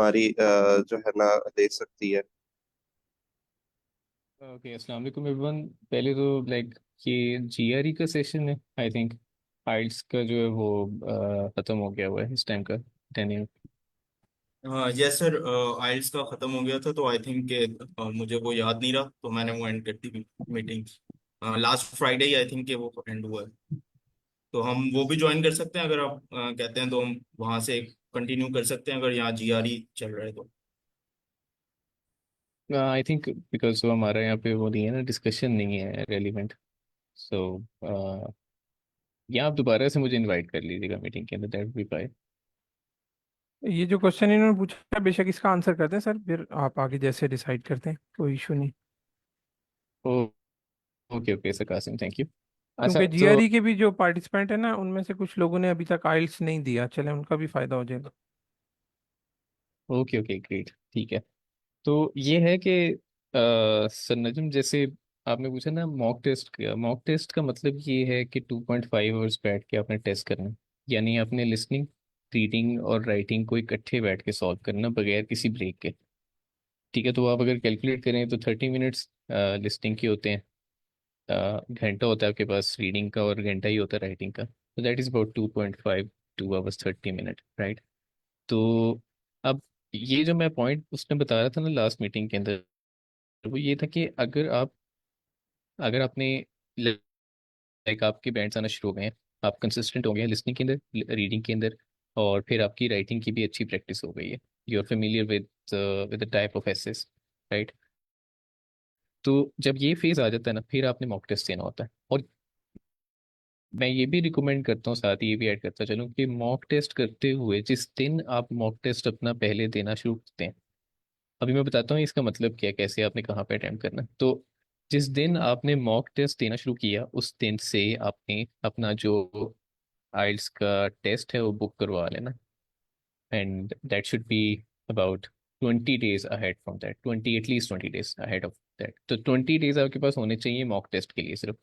हमारी जो है ना दे सकती है। ओके, अस्सलाम वालेकुम एवरीवन। पहले तो लाइक ये जीआरई का सेशन है आई थिंक। आइल्स का जो है वो ख़त्म हो गया हुआ है इस टाइम का 10 AM। हाँ यस सर। आइल्स का खत्म हो गया था तो आई थिंक के मुझे वो याद नहीं रहा तो मैंने वो एंड कर दी मीटिंग। लास्ट फ्राइडे ही आई थिंक के वो एंड हुआ है। तो हम वो भी ज्वाइन कर सकते हैं अगर आप कहते हैं तो हम वहाँ से कंटिन्यू कर सकते हैं अगर यहाँ जीआरई चल रहा है तो। आई थिंक बिकॉज वो हमारा यहाँ पे वो नहीं है ना, डिस्कशन नहीं है रेलिवेंट। सो या आप दोबारा से मुझे इनवाइट कर लीजिएगा मीटिंग के अंदर, दैट बी फाइन। ये जो क्वेश्चन इन्होंने पूछा बेशक इसका आंसर करते हैं सर, फिर आप आगे जैसे डिसाइड करते हैं, कोई इशू नहीं। Oh, okay okay sir Kasim, thank you. अच्छा क्योंकि तो जीआरई के भी जो पार्टिसिपेंट है ना, उनमें से कुछ लोगों ने अभी तक आइल्स नहीं दिया, चले उनका भी फायदा हो जाएगा। ओके ओके ग्रेट, ठीक है। तो ये है कि सर नजम, जैसे आपने पूछा ना मॉक टेस्ट का मतलब ये है कि 2.5 आवर्स बैठ के आपने टेस्ट करना। यानी आपने लिसनिंग, रीडिंग और राइटिंग को इकट्ठे बैठ के सॉल्व करना बगैर किसी ब्रेक के। ठीक है, तो आप अगर कैलकुलेट करें तो 30 मिनट्स लिसनिंग के होते हैं, घंटा होता है आपके पास रीडिंग का और घंटा ही होता है राइटिंग का, तो that is about 2.5, 2 hours 30 minute, right. तो अब ये जो मैं पॉइंट उसने बताया था ना लास्ट मीटिंग के अंदर, वो ये था कि अगर आपने लाइक आपके बैंड्स आना शुरू हो गए हैं, आप कंसिस्टेंट हो गए हैं लिसनिंग के अंदर, रीडिंग के अंदर, और फिर आपकी राइटिंग की भी अच्छी प्रैक्टिस हो गई है, you are familiar with the type of essays, right. तो जब ये फेज आ जाता है ना, फिर आपने मॉक टेस्ट देना होता है। और मैं ये भी रिकमेंड करता हूँ, साथ ही ये भी ऐड करता चलूँ कि मॉक टेस्ट करते हुए जिस दिन आप मॉक टेस्ट अपना पहले देना शुरू करते हैं, अभी मैं बताता हूँ इसका मतलब क्या है, कैसे आपने कहाँ पे अटेम्प्ट करना है। तो जिस दिन आपने मॉक टेस्ट देना शुरू किया उस दिन से आपने अपना जो आइल्स का टेस्ट है वो बुक करवा लेना। And that should be about 20 days ahead from that, 20, at least 20 days ahead of that. तो 20 days आपके पास होने चाहिए मॉक टेस्ट के लिए सिर्फ।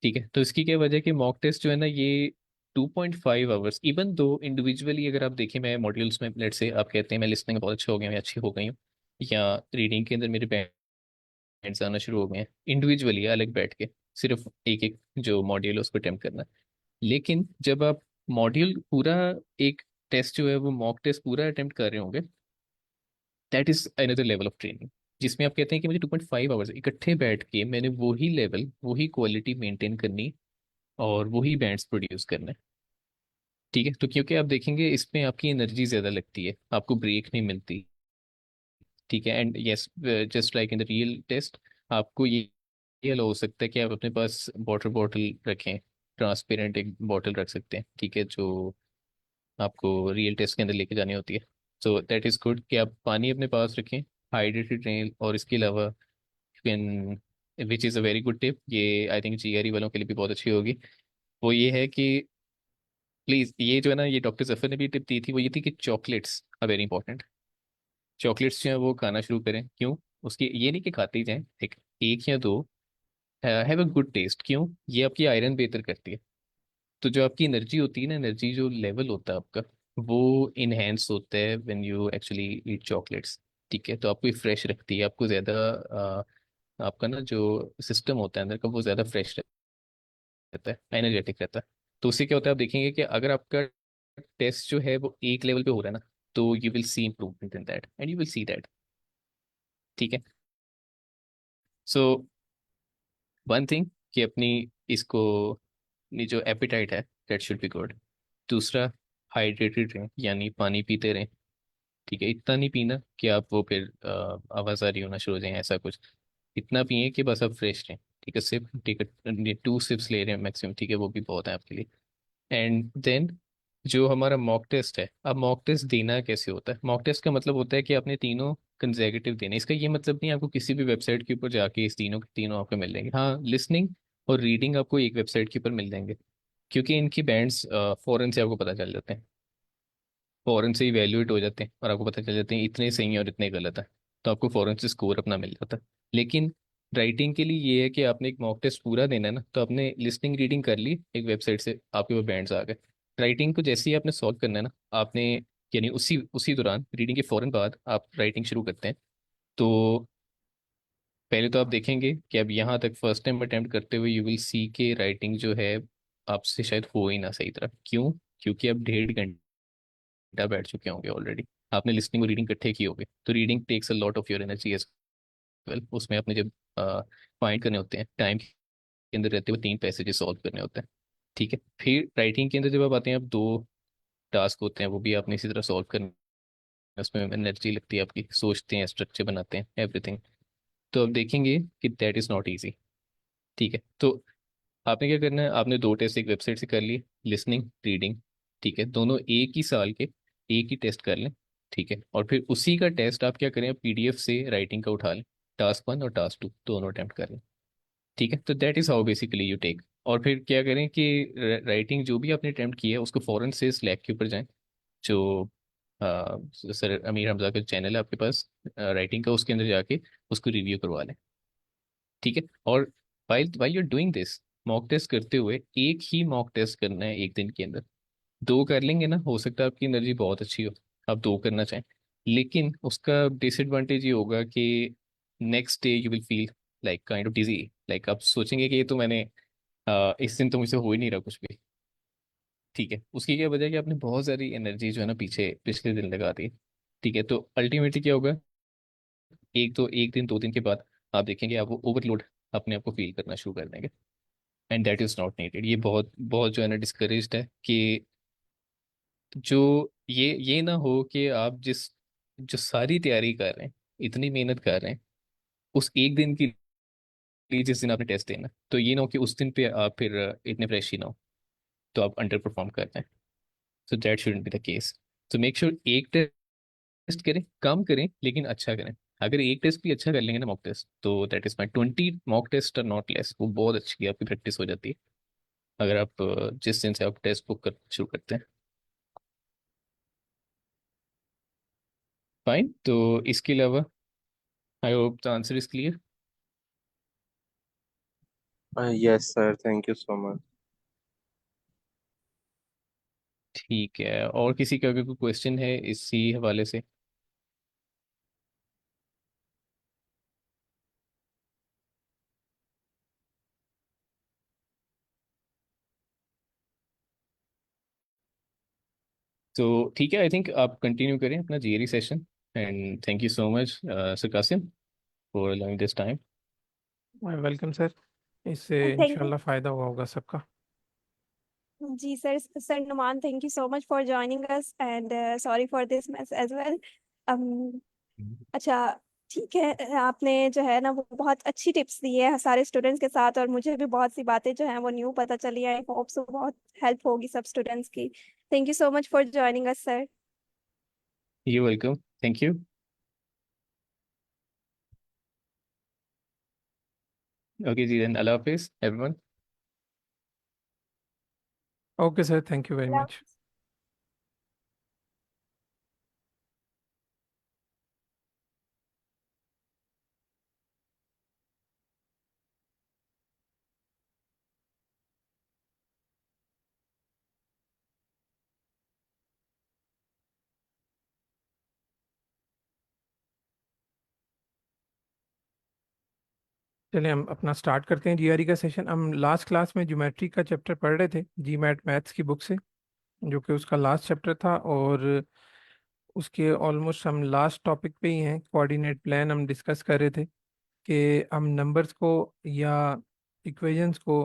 ठीक है, तो इसकी क्या वजह कि मॉक टेस्ट जो है ना ये 2.5 आवर्स, इवन दो इंडिविजुअली अगर आप देखें, मैं मॉड्यूल्स में लेट से आप कहते हैं मैं लिसनिंग में बहुत अच्छे हो गए हैं, मैं अच्छी हो गई हूँ, या रीडिंग के अंदर मेरे बैंड्स आना शुरू हो गए हैं, इंडिविजुअली अलग बैठ के सिर्फ एक एक जो मॉड्यूल है उसको अटेम्प्ट करना है। लेकिन जब आप मॉड्यूल पूरा, एक टेस्ट जो है वो मॉक टेस्ट पूरा अटेम्प्ट कर रहे होंगे, that is another level of training, जिसमें आप कहते हैं कि मुझे 2.5 आवर्स इकट्ठे बैठ के मैंने वही लेवल वही क्वालिटी मेंटेन करनी और वही बैंड्स प्रोड्यूस करना है। ठीक है, तो क्योंकि आप देखेंगे इसमें आपकी एनर्जी ज़्यादा लगती है, आपको ब्रेक नहीं मिलती। ठीक है, and yes, just like in the real test, आपको ये अलाउ हो सकता है कि आप अपने पास वाटर बॉटल रखें, ट्रांसपेरेंट एक बॉटल रख सकते हैं, ठीक है, जो आपको रियल टेस्ट के अंदर लेके जानी होती है। सो दैट इज़ गुड कि आप पानी अपने पास रखें, हाइड्रेटेड रहें। और इसके अलावा can, which is a very good tip, ये आई थिंक जीआरई वालों के लिए भी बहुत अच्छी होगी, वो ये है कि प्लीज, ये जो है ना, ये डॉक्टर जफर ने भी टिप दी थी, वो ये थी कि chocolates are very important. Chocolates जो है वो खाना शुरू करें। क्यों? उसकी ये नहीं कि खाते ही जाएं, एक एक या दो, हैव अ गुड टेस्ट। क्यों? ये आपकी आयरन बेहतर करती है। तो जो आपकी एनर्जी होती है ना, एनर्जी जो लेवल होता है आपका, वो इनहेंस होता है when you actually eat chocolates. ठीक है, तो आपको फ्रेश रखती है, आपको ज़्यादा आपका ना जो सिस्टम होता है अंदर का वो ज़्यादा फ्रेश रहता है, एनर्जेटिक रहता है। तो उससे क्या होता है, आप देखेंगे कि अगर आपका टेस्ट जो है वो एक लेवल पे हो रहा है ना, तो you will see improvement in that and you will see that. ठीक है, सो वन थिंग कि अपनी इसको, अपनी जो एपिटाइट है दैट शुड बी गुड। दूसरा, हाइड्रेटेड रहें, यानी पानी पीते रहें। ठीक है, इतना नहीं पीना कि आप वो फिर आवाज़ आ रही होना शुरू हो जाए, ऐसा कुछ। इतना पिए कि बस आप फ्रेश रहें। ठीक है, सिप, ठीक है, 2 सिप्स ले रहे हैं मैक्सिमम, ठीक है, वो भी बहुत है आपके लिए। एंड देन जो हमारा मॉक टेस्ट है, अब मॉक टेस्ट देना कैसे होता है? मॉक टेस्ट का मतलब होता है कि आपने तीनों कंसेक्यूटिव देने। इसका ये मतलब नहीं है आपको किसी भी वेबसाइट के ऊपर जाके इस तीनों के तीनों आपको मिल जाएंगे। हाँ, लिसनिंग और रीडिंग आपको एक वेबसाइट के ऊपर मिल जाएंगे, क्योंकि इनकी बैंड्स फॉरेन से आपको पता चल जाते हैं, फॉरेन से इवेल्युएट हो जाते हैं और आपको पता चल जाते हैं इतने सही हैं और इतने गलत है। तो आपको फॉरेन से स्कोर अपना मिल जाता है। लेकिन राइटिंग के लिए ये है कि आपने एक मॉक टेस्ट पूरा देना है ना, तो आपने लिसनिंग रीडिंग कर ली एक वेबसाइट से, आपके वो बैंड्स आ गए। राइटिंग को जैसे ही आपने सॉल्व करना है ना, आपने यानी उसी उसी दौरान रीडिंग के फौरन बाद आप राइटिंग शुरू करते हैं। तो पहले तो आप देखेंगे कि अब यहाँ तक फर्स्ट टाइम अटेम्प्ट करते हुए यू विल सी के राइटिंग जो है आपसे शायद हो ही ना सही तरह। क्यों? क्योंकि आप 1.5 घंटा बैठ चुके होंगे ऑलरेडी। आपने लिसनिंग और रीडिंग इकट्ठे की होगी, तो reading takes a lot of your energy as well. उसमें अपने जब फाइंड करने होते हैं टाइम के अंदर रहते हुए 3 पैसेजेस सॉल्व करने होते हैं। ठीक है, फिर राइटिंग के अंदर जब आप आते हैं, आप 2 टास्क होते हैं, वो भी आपने इसी तरह सॉल्व करने हैं। उसमें एनर्जी लगती है आपकी, सोचते हैं, स्ट्रक्चर बनाते हैं, एवरीथिंग। तो अब देखेंगे कि दैट इज़ नॉट ईजी। ठीक है, तो आपने क्या करना है, आपने 2 टेस्ट एक वेबसाइट से कर लिए, लिसनिंग रीडिंग। ठीक है, दोनों एक ही साल के, एक ही टेस्ट कर लें। ठीक है, और फिर उसी का टेस्ट आप क्या करें, पीडीएफ से राइटिंग का उठा लें, टास्क 1 और टास्क 2 दोनों अटेम्प्ट कर लें। ठीक है, तो that is how basically you take. और फिर क्या करें कि राइटिंग जो भी आपने अटेम्प्ट की है उसको फ़ौरन से स्लैक के ऊपर जाएं, जो सर अमीर हमजा का चैनल है आपके पास राइटिंग का, उसके अंदर जाके उसको रिव्यू करवा लें। ठीक है, और while while you're doing this, mock test करते हुए एक ही मॉक टेस्ट करना है एक दिन के अंदर। 2 कर लेंगे ना, हो सकता है आपकी एनर्जी बहुत अच्छी हो, आप 2 करना चाहें, लेकिन उसका डिसएडवांटेज ये होगा कि next day you will feel like kind of dizzy. Like आप सोचेंगे कि ये तो मैंने इस दिन तो मुझसे हो ही नहीं रहा कुछ भी। ठीक है, उसकी क्या वजह है कि आपने बहुत सारी एनर्जी जो है ना पीछे पिछले दिन लगा दी। ठीक है, तो अल्टीमेटली क्या होगा, एक दिन 2 दिन के बाद आप देखेंगे आप वो ओवरलोड अपने आप को फील करना शुरू कर देंगे। And that is not needed. ये बहुत बहुत जो है ना डिस्करेज्ड है कि जो ये ना हो कि आप जो सारी तैयारी कर रहे हैं, इतनी मेहनत कर रहे हैं उस एक दिन के लिए, जिस दिन आपने टेस्ट देना, तो ये ना हो कि उस दिन पे आप फिर इतने फ्रेश ही ना हो, तो आप अंडर परफॉर्म करते हैं। So that shouldn't be the case. तो मेक श्योर एक टेस्ट करें, कम करें, लेकिन अच्छा करें। अगर एक टेस्ट भी अच्छा कर लेंगे ना मॉक टेस्ट, तो that is fine. 20 mock test are not less, वो बहुत अच्छी आपकी प्रैक्टिस हो जाती है अगर आप जिस दिन से आप टेस्ट बुक कर शुरू करते हैं। फाइन, तो इसके अलावा I hope the answer is clear. Yes sir, thank you so much. ठीक है, और किसी का अगर कोई क्वेश्चन है इसी हवाले से? तो ठीक है, आई थिंक आप कंटिन्यू करें अपना जीएरी session. And thank you so much sir Kasim for allowing this time. Welcome sir, इससे थैंक यू इंशाल्लाह फ़ायदा हुआ होगा सबका। जी sir. Sir Numan, thank you so much for joining us and sorry for this mess as well. अच्छा, ठीक है। आपने जो है ना वो बहुत अच्छी टिप्स दी है सारे स्टूडेंट्स के साथ, और मुझे भी बहुत सी बातें जो हैं वो न्यू पता चली। आई होप सो बहुत हेल्प होगी सब स्टूडेंट्स की। Thank you so much for joining us sir. You welcome, thank you. Okay ji, then अल्लाह हाफिज everyone. Okay sir, thank you very much. चलिए हम अपना स्टार्ट करते हैं जीआरई का सेशन। हम लास्ट क्लास में ज्योमेट्री का चैप्टर पढ़ रहे थे जी मैथ मैथ्स की बुक से, जो कि उसका लास्ट चैप्टर था। और उसके ऑलमोस्ट हम लास्ट टॉपिक पे ही हैं। कोऑर्डिनेट प्लान हम डिस्कस कर रहे थे कि हम नंबर्स को या इक्वेशंस को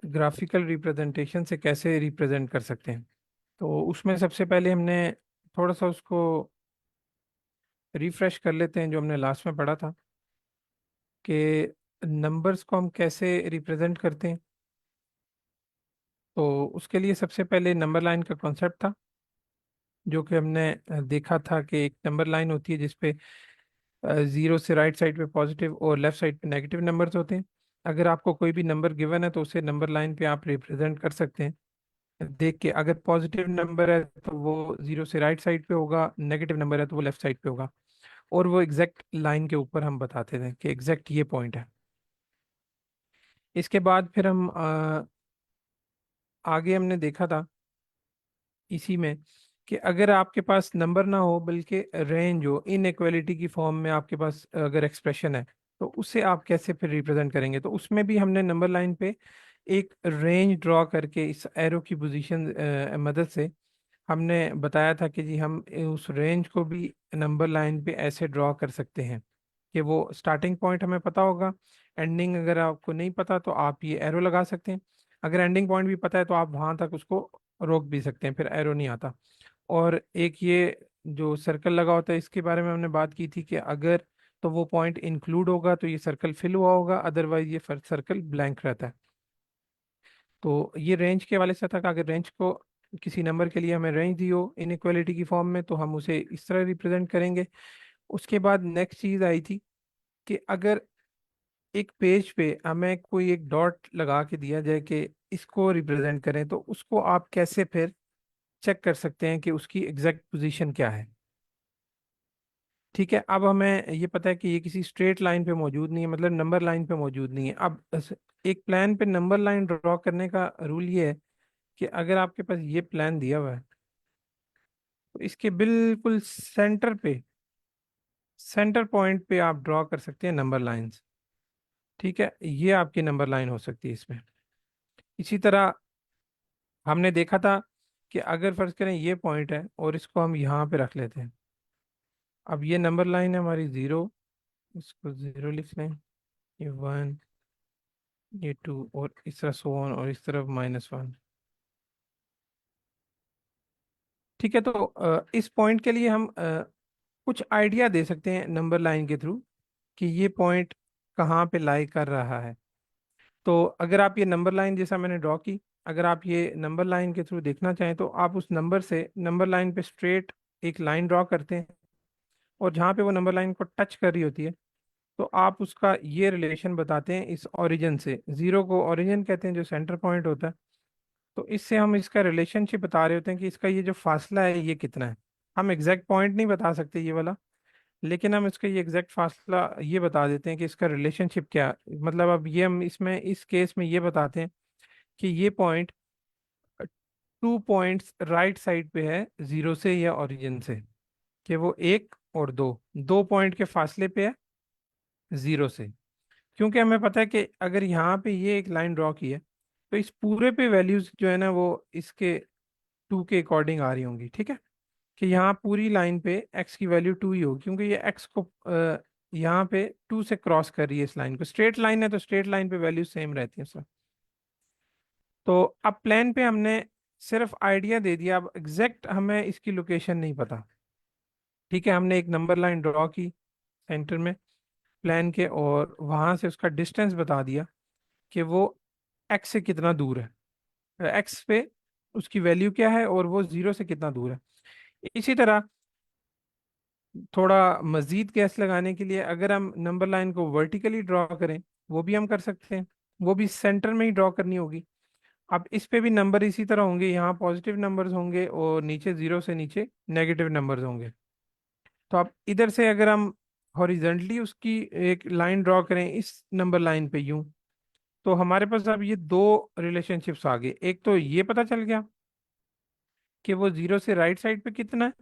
ग्राफिकल रिप्रेजेंटेशन से कैसे रिप्रेजेंट कर सकते हैं। तो उसमें सबसे पहले हमने थोड़ा सा उसको रिफ्रेश कर लेते हैं, जो हमने लास्ट में पढ़ा था कि नंबर्स को हम कैसे रिप्रेजेंट करते हैं। तो उसके लिए सबसे पहले नंबर लाइन का कॉन्सेप्ट था, जो कि हमने देखा था कि एक नंबर लाइन होती है जिसपे जीरो से राइट साइड पे पॉजिटिव और लेफ्ट साइड पे नेगेटिव नंबर्स होते हैं। अगर आपको कोई भी नंबर गिवन है तो उसे नंबर लाइन पे आप रिप्रेजेंट कर सकते हैं देख के। अगर पॉजिटिव नंबर है तो वो जीरो से राइट साइड पे होगा, नेगेटिव नंबर है तो वो लेफ्ट साइड पे होगा। और वो एग्जैक्ट लाइन के ऊपर हम बताते थे कि एग्जैक्ट ये पॉइंट है। इसके बाद फिर हम आगे हमने देखा था इसी में कि अगर आपके पास नंबर ना हो बल्कि रेंज हो, इनइक्वालिटी की फॉर्म में आपके पास अगर एक्सप्रेशन है, तो उसे आप कैसे फिर रिप्रेजेंट करेंगे? तो उसमें भी हमने नंबर लाइन पे एक रेंज ड्रॉ करके इस एरो की पोजीशन मदद से हमने बताया था कि जी हम उस रेंज को भी नंबर लाइन पे ऐसे ड्रॉ कर सकते हैं कि वो स्टार्टिंग पॉइंट हमें पता होगा, एंडिंग अगर आपको नहीं पता तो आप ये एरो लगा सकते हैं, अगर एंडिंग पॉइंट भी पता है तो आप वहां तक उसको रोक भी सकते हैं, फिर एरो नहीं आता। और एक ये जो सर्कल लगा होता है इसके बारे में हमने बात की थी कि अगर तो वो पॉइंट इंक्लूड होगा तो ये सर्कल फिल हुआ होगा, अदरवाइज ये सर्कल ब्लैंक रहता है। तो ये रेंज के वाले से था कि अगर रेंज को किसी नंबर के लिए हमें रेंज दी हो इनइक्वालिटी की फॉर्म में तो हम उसे इस तरह रिप्रेजेंट करेंगे। उसके बाद नेक्स्ट चीज आई थी कि अगर एक पेज पे हमें कोई एक डॉट लगा के दिया जाए कि इसको रिप्रेजेंट करें, तो उसको आप कैसे फिर चेक कर सकते हैं कि उसकी एग्जैक्ट पोजीशन क्या है? ठीक है, अब हमें ये पता है कि ये किसी स्ट्रेट लाइन पे मौजूद नहीं है, मतलब नंबर लाइन पे मौजूद नहीं है। अब एक प्लान पे नंबर लाइन ड्रॉ करने का रूल ये है कि अगर आपके पास ये प्लान दिया हुआ है तो इसके बिल्कुल सेंटर पॉइंट पे आप ड्रॉ कर सकते हैं नंबर लाइंस। ठीक है, ये आपकी नंबर लाइन हो सकती है इसमें। इसी तरह हमने देखा था कि अगर फर्ज करें ये पॉइंट है और इसको हम यहाँ पे रख लेते हैं, अब ये नंबर लाइन है हमारी 0, इसको 0 लिख लें, ये 1, ये 2 और इस तरह सो ऑन, और इस तरफ -1। ठीक है, तो इस पॉइंट के लिए हम कुछ आइडिया दे सकते हैं नंबर लाइन के थ्रू कि ये पॉइंट कहाँ पे लाई कर रहा है। तो अगर आप ये नंबर लाइन जैसा मैंने ड्रॉ की, अगर आप ये नंबर लाइन के थ्रू देखना चाहें तो आप उस नंबर से नंबर लाइन पे स्ट्रेट एक लाइन ड्रॉ करते हैं, और जहाँ पे वो नंबर लाइन को टच कर रही होती है तो आप उसका ये रिलेशन बताते हैं इस ओरिजिन से। 0 को ओरिजिन कहते हैं जो सेंटर पॉइंट होता है, तो इससे हम इसका रिलेशनशिप बता रहे होते हैं कि इसका ये जो फासला है ये कितना है। हम एग्जैक्ट पॉइंट नहीं बता सकते ये वाला, लेकिन हम इसका ये एग्जैक्ट फासला ये बता देते हैं कि इसका रिलेशनशिप क्या है। मतलब अब ये हम इसमें इस केस में ये बताते हैं कि ये पॉइंट 2 पॉइंट्स राइट साइड पे है 0 से या ओरिजिन से, कि वो 1 और 2 पॉइंट के फासले पे है 0 से। क्योंकि हमें पता है कि अगर यहाँ पे ये एक लाइन ड्रॉ की है तो इस पूरे पे वैल्यूज जो है ना वो इसके 2 के अकॉर्डिंग आ रही होंगी। ठीक है, कि यहाँ पूरी लाइन पे x की वैल्यू 2 ही होगी, क्योंकि ये x को यहाँ पे 2 से क्रॉस कर रही है इस लाइन को। स्ट्रेट लाइन है तो स्ट्रेट लाइन पे वैल्यू सेम रहती है सर। तो अब प्लान पे हमने सिर्फ आइडिया दे दिया, अब एग्जैक्ट हमें इसकी लोकेशन नहीं पता। ठीक है, हमने एक नंबर लाइन ड्रॉ की सेंटर में प्लान के, और वहां से उसका डिस्टेंस बता दिया कि वो x से कितना दूर है, x पे उसकी वैल्यू क्या है और वो 0 से कितना दूर है। इसी तरह थोड़ा मजीद गैस लगाने के लिए अगर हम नंबर लाइन को वर्टिकली ड्रॉ करें वो भी हम कर सकते हैं, वो भी सेंटर में ही ड्रॉ करनी होगी। अब इस पे भी नंबर इसी तरह होंगे, यहाँ पॉजिटिव नंबर्स होंगे और नीचे 0 से नीचे नेगेटिव नंबर्स होंगे। तो अब इधर से अगर हम हॉरिजेंटली उसकी एक लाइन ड्रॉ करें इस नंबर लाइन पे यूं, तो हमारे पास अब ये दो रिलेशनशिप्स आ गए। एक तो ये पता चल गया कि वो 0 से राइट साइड पे कितना है,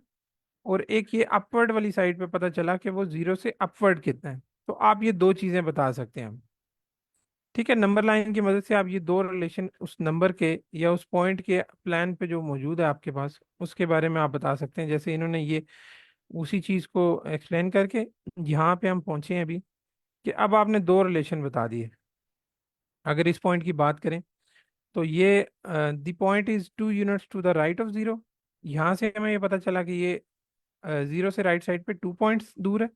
और एक ये अपवर्ड वाली साइड पे पता चला कि वो 0 से अपवर्ड कितना है। तो आप ये दो चीजें बता सकते हैं हम। ठीक है, नंबर लाइन की मदद से आप ये दो रिलेशन उस नंबर के या उस पॉइंट के प्लान पे जो मौजूद है आपके पास उसके बारे में आप बता सकते हैं। जैसे इन्होंने ये उसी चीज को एक्सप्लेन करके यहाँ पे हम पहुंचे हैं अभी, कि अब आपने दो रिलेशन बता दिए। अगर इस पॉइंट की बात करें तो ये the point is 2 units to the right of 0। यहाँ से हमें ये पता चला कि ये 0 से राइट साइड पे 2 पॉइंट्स दूर है।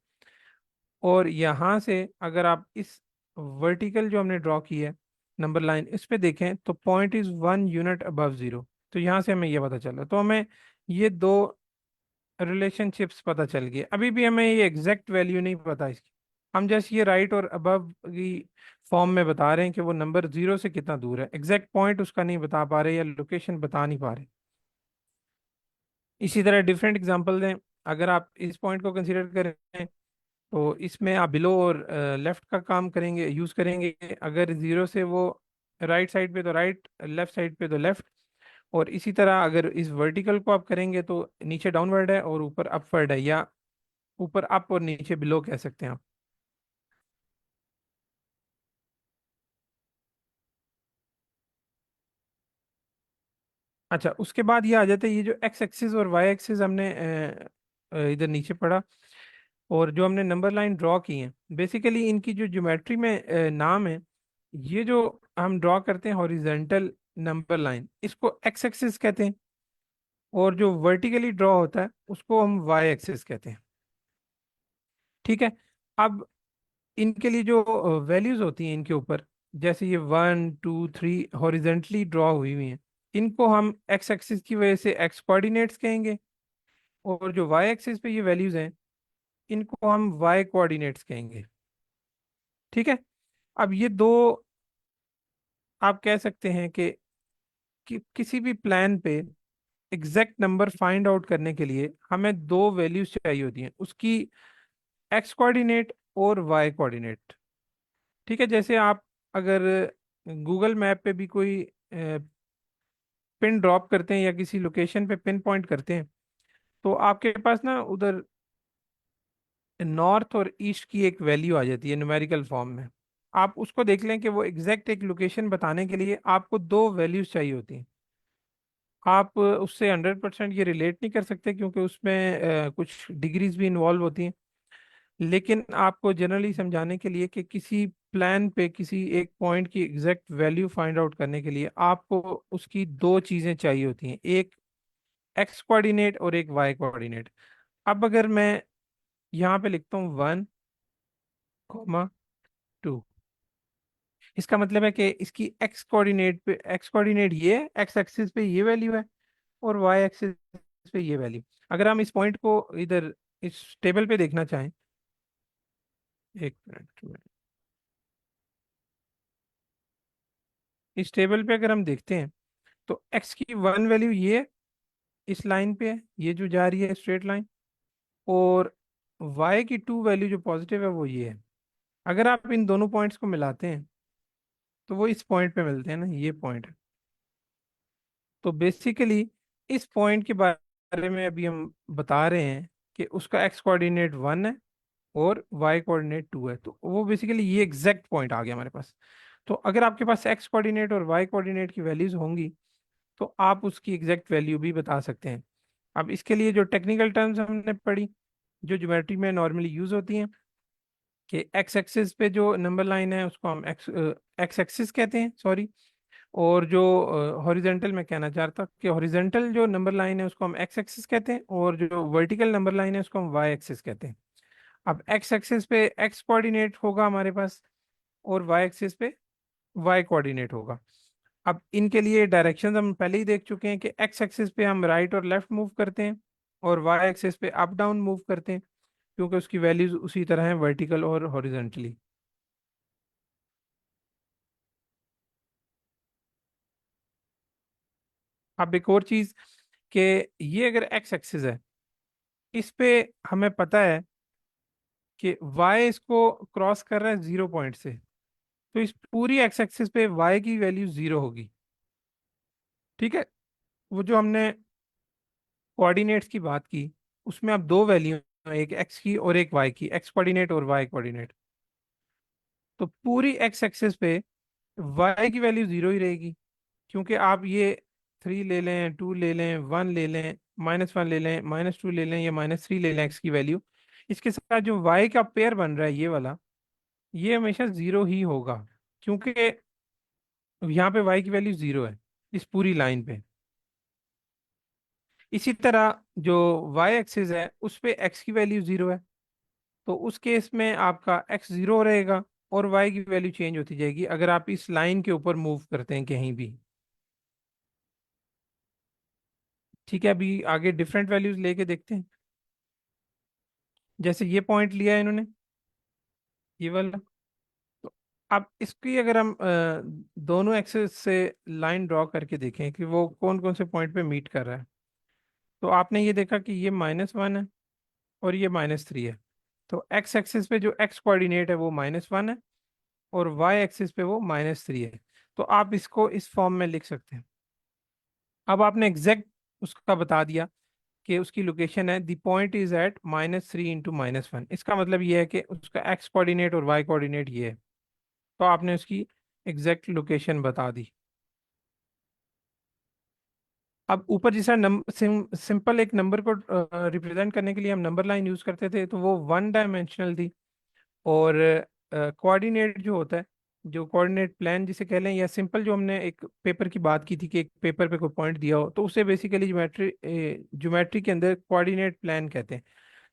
और यहाँ से अगर आप इस वर्टिकल जो हमने ड्रॉ की है नंबर लाइन इस पे देखें तो पॉइंट इज 1 यूनिट अबव 0। तो यहाँ से हमें ये पता चला, तो हमें ये दो रिलेशनशिप्स पता चल गए। अभी भी हमें ये एग्जैक्ट वैल्यू नहीं पता इसकी, हम जस्ट ये राइट और अबव की फॉर्म में बता रहे हैं कि वो नंबर 0 से कितना दूर है। एग्जैक्ट पॉइंट उसका नहीं बता पा रहे या लोकेशन बता नहीं पा रहे। इसी तरह डिफरेंट एग्जांपल दें, अगर आप इस पॉइंट को कंसीडर करें तो इसमें आप बिलो और लेफ्ट का काम करेंगे, यूज करेंगे। अगर 0 से वो राइट साइड पे तो राइट, लेफ्ट साइड पे तो लेफ्ट, और इसी तरह अगर इस वर्टिकल को आप करेंगे तो नीचे डाउनवर्ड है और ऊपर अपवर्ड है, या ऊपर अप और नीचे बिलो कह सकते हैं आप। अच्छा, उसके बाद ये आ जाता है, ये जो एक्स एक्सिस और वाई एक्सिस हमने इधर नीचे पढ़ा, और जो हमने नंबर लाइन ड्रॉ की है, बेसिकली इनकी जो ज्योमेट्री में नाम है, ये जो हम ड्रॉ करते हैं हॉरिजेंटल नंबर लाइन, इसको एक्स एक्सिस कहते हैं, और जो वर्टिकली ड्रॉ होता है उसको हम वाई एक्सिस कहते हैं। ठीक है। अब इनके लिए जो वैल्यूज होती हैं इनके ऊपर, जैसे ये 1 2 3 हॉरिजेंटली ड्रॉ हुई हुई हैं, इनको हम एक्स एक्सिस की वजह से एक्स कोऑर्डिनेट्स कहेंगे, और जो वाई एक्सिस पे ये वैल्यूज हैं, इनको हम वाई कोऑर्डिनेट्स कहेंगे। ठीक है। अब ये दो, आप कह सकते हैं कि किसी भी प्लान पे एग्जैक्ट नंबर फाइंड आउट करने के लिए हमें दो वैल्यूज चाहिए होती हैं, उसकी एक्स कोऑर्डिनेट और वाई कोऑर्डिनेट। ठीक है। जैसे आप अगर गूगल मैप पे भी कोई पिन ड्रॉप करते हैं या किसी लोकेशन पे पिन पॉइंट करते हैं, तो आपके पास ना उधर नॉर्थ और ईस्ट की एक वैल्यू आ जाती है न्यूमेरिकल फॉर्म में। आप उसको देख लें कि वो एग्जैक्ट एक लोकेशन बताने के लिए आपको दो वैल्यूज चाहिए होती हैं। आप उससे 100% ये रिलेट नहीं कर सकते, क्योंकि उसमें कुछ डिग्रीज भी इन्वॉल्व होती हैं, लेकिन आपको जनरली समझाने के लिए कि किसी प्लान पे किसी एक पॉइंट की एग्जैक्ट वैल्यू फाइंड आउट करने के लिए आपको उसकी दो चीज़ें चाहिए होती हैं, एक एक्स कोऑर्डिनेट और एक वाई कोऑर्डिनेट। अब अगर मैं यहाँ पे लिखता हूँ 1 2, इसका मतलब है कि इसकी एक्स कोऑर्डिनेट ये है, एक्स एक्सिस पे ये वैल्यू है, और वाई एक्सिस पे ये वैल्यू। अगर हम इस पॉइंट को इधर इस टेबल पे देखना चाहें, एक मिनट, इस टेबल पे अगर हम देखते हैं, तो एक्स की वन वैल्यू ये इस लाइन पे है, ये जो जा रही है स्ट्रेट लाइन, और वाई की टू वैल्यू जो पॉजिटिव है वो ये है। अगर आप इन दोनों पॉइंट्स को मिलाते हैं तो वो इस पॉइंट पे मिलते हैं ना, ये पॉइंट है। तो बेसिकली इस पॉइंट के बारे में अभी हम बता रहे हैं कि उसका एक्स कोऑर्डिनेट 1 है और वाई कोऑर्डिनेट 2 है, तो वो बेसिकली ये एग्जैक्ट पॉइंट आ गया हमारे पास। तो अगर आपके पास एक्स कोऑर्डिनेट और वाई कोऑर्डिनेट की वैल्यूज होंगी, तो आप उसकी एग्जैक्ट वैल्यू भी बता सकते हैं। अब इसके लिए जो टेक्निकल टर्म्स हमने पढ़ी, जो ज्योमेट्री में नॉर्मली यूज होती हैं, कि एक्स एक्सिस पे जो नंबर लाइन है उसको हम एक्स एक्सिस कहते हैं, सॉरी। और जो हॉरिजेंटल में कहना चाहता कि हॉरिजेंटल जो नंबर लाइन है उसको हम एक्स एक्सिस कहते हैं, और जो वर्टिकल नंबर लाइन है उसको हम वाई एक्सिस कहते हैं। अब एक्स एक्सिस पे एक्स कोऑर्डिनेट होगा हमारे पास, और वाई एक्सिस पे वाई कोऑर्डिनेट होगा। अब इनके लिए डायरेक्शंस हम पहले ही देख चुके हैं कि एक्स एक्सिस पे हम राइट और लेफ्ट मूव करते हैं, और वाई एक्सिस पे अप डाउन मूव करते हैं, क्योंकि उसकी वैल्यूज उसी तरह है वर्टिकल और हॉरिजेंटली। अब एक और चीज, कि ये अगर एक्स एक्सिस है, इस पे हमें पता है कि वाई इसको क्रॉस कर रहा है 0 पॉइंट से, तो इस पूरी एक्स एक्सिस पे वाई की वैल्यू 0 होगी। ठीक है। वो जो हमने कोऑर्डिनेट्स की बात की, उसमें अब दो वैल्यू, एक एक्स की और एक वाई की, एक्स कोऑर्डिनेट और वाई कोऑर्डिनेट। तो पूरी एक्स एक्सिस पे वाई की वैल्यू 0 ही रहेगी, क्योंकि आप ये 3 ले लें, 2 ले लें, 1 ले लें, -1 ले लें, -2 ले लें, या -3 ले लें एक्स की वैल्यू, इसके साथ जो वाई का पेयर बन रहा है ये वाला, ये हमेशा 0 ही होगा, क्योंकि यहाँ पे वाई की वैल्यू 0 है इस पूरी लाइन पे। इसी तरह जो वाई एक्सिस है उस पे एक्स की वैल्यू 0 है, तो उस केस में आपका एक्स 0 रहेगा, और वाई की वैल्यू चेंज होती जाएगी अगर आप इस लाइन के ऊपर मूव करते हैं कहीं भी। ठीक है। अभी आगे डिफरेंट वैल्यूज लेके देखते हैं। जैसे ये पॉइंट लिया है इन्होंने, ये वाला, तो अब इसकी अगर हम दोनों एक्सेस से लाइन ड्रॉ करके देखें कि वो कौन कौन से पॉइंट पे मीट कर रहा है, तो आपने ये देखा कि ये -1 है और ये -3 है। तो एक्स एक्सिस पे जो एक्स कोऑर्डिनेट है वो -1 है, और वाई एक्सिस पे वो -3 है। तो आप इसको इस फॉर्म में लिख सकते हैं अब आपने एग्जैक्ट उसका बता दिया कि उसकी लोकेशन है, द पॉइंट इज एट -3 × -1। इसका मतलब ये है कि उसका एक्स कोऑर्डिनेट और वाई कोऑर्डिनेट ये है, तो आपने उसकी एग्जैक्ट लोकेशन बता दी। अब ऊपर जैसा सिंपल एक नंबर को रिप्रेजेंट करने के लिए हम नंबर लाइन यूज करते थे, तो वो वन डायमेंशनल थी। और कोऑर्डिनेट जो होता है, जो कोऑर्डिनेट प्लान जिसे कह लें, या सिंपल जो हमने एक पेपर की बात की थी कि एक पेपर पे कोई पॉइंट दिया हो, तो उसे बेसिकली ज्योमेट्री के अंदर कोऑर्डिनेट प्लान कहते हैं,